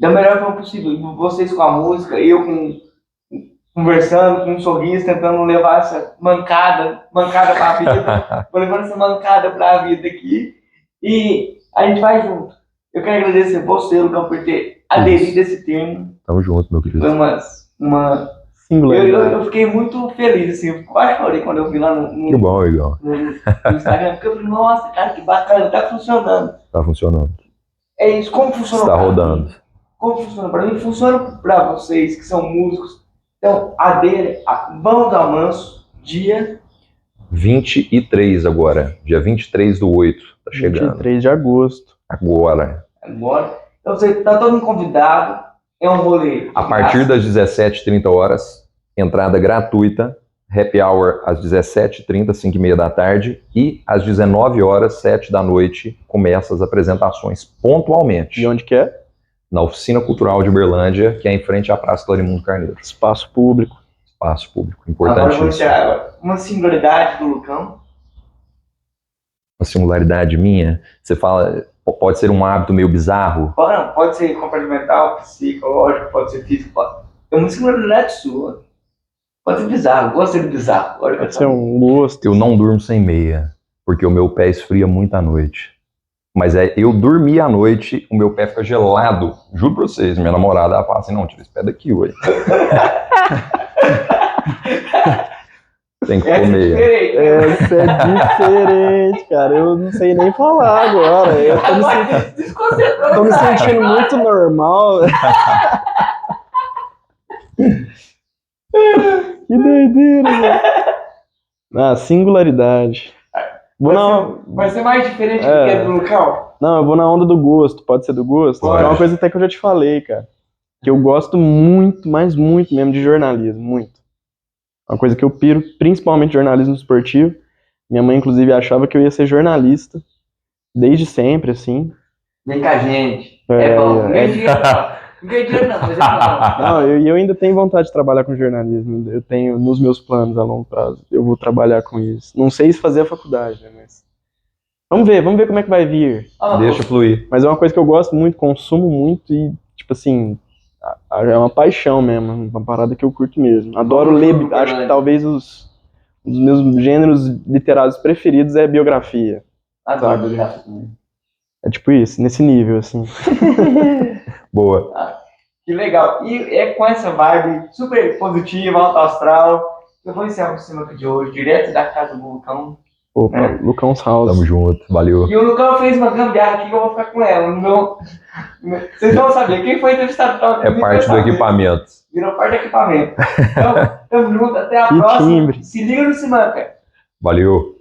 da melhor forma possível. E vocês com a música, eu conversando, com um sorriso, tentando levar essa mancada pra vida. Vou levando essa mancada pra vida aqui. E a gente vai junto. Eu quero agradecer você, Lucão, por ter aderido a esse termo. Tamo junto, meu querido. Foi uma... Singularidade. Eu fiquei muito feliz, assim, eu quase chorei quando eu vi lá no Que bom, Igor. Instagram, porque eu falei, nossa, cara, que bacana, tá funcionando. Tá funcionando. É isso, como funciona? Está pra mim? rodando. Como funciona? Pra mim, funciona pra vocês que são músicos. Então, vamos dar manso, dia 23 agora. Dia 23/8. Tá chegando. 23 de agosto. Agora. agora. Então, você tá todo mundo convidado, é um rolê. A partir das 17h30, entrada gratuita, happy hour às 17h30, 5h30 da tarde, e às 19h, 7 da noite, começam as apresentações pontualmente. De onde que é? Na Oficina Cultural de Uberlândia, que é em frente à Praça Clarimundo Carneiro. Espaço público. Espaço público, Agora vamos importantíssimo. tirar uma singularidade do Lucão. Uma singularidade minha, você fala, pode ser um hábito meio bizarro. Pode ser comportamental, psicológico, pode ser físico. É uma singularidade sua. Pode ser bizarro, gosto de bizarro. Pode ser um gosto. Eu não durmo sem meia, porque o meu pé esfria muito à noite. Mas eu dormir à noite, o meu pé fica gelado. Juro pra vocês, minha namorada, ela fala assim, não, tira esse pé daqui, ué. Tem que É comer. diferente. Isso é diferente, cara. Eu não sei nem falar agora. Eu tô me, sentindo, Desconcentrou. tô me sentindo muito normal. Que doideira, mano. Ah, singularidade. Vai ser mais diferente do que a do Lucão? Não, eu vou na onda do gosto. Pode ser do gosto? Pode. É uma coisa até que eu já te falei, cara. Que eu gosto muito, mas muito mesmo de jornalismo. Muito. Uma coisa que eu piro, principalmente jornalismo esportivo. Minha mãe, inclusive, achava que eu ia ser jornalista. Desde sempre, assim. Vem com a gente. É bom. Não ganhei dinheiro não. Não ganhei dinheiro não, mas é bom. Não, eu ainda tenho vontade de trabalhar com jornalismo. Eu tenho nos meus planos a longo prazo. Eu vou trabalhar com isso. Não sei se fazer a faculdade, né? Mas vamos ver como é que vai vir. Deixa fluir. Mas é uma coisa que eu gosto muito, consumo muito e, tipo assim, é uma paixão mesmo, uma parada que eu curto mesmo. Adoro ler, acho que talvez os meus gêneros literários preferidos é biografia. Adoro. É tipo isso, nesse nível, assim. Boa. Que legal. E é com essa vibe super positiva, alto astral, que eu vou encerrar o Sinuca de hoje, direto da casa do Lucão. Opa, Lucão's House. Tamo junto, valeu. E o Lucão fez uma gambiarra aqui que eu vou ficar com ela. Vocês vão saber. Quem foi entrevistado É parte do equipamento. Virou parte do equipamento. Então, tamo junto. Até a Que próxima. timbre. Se liga no Sinuca. Valeu.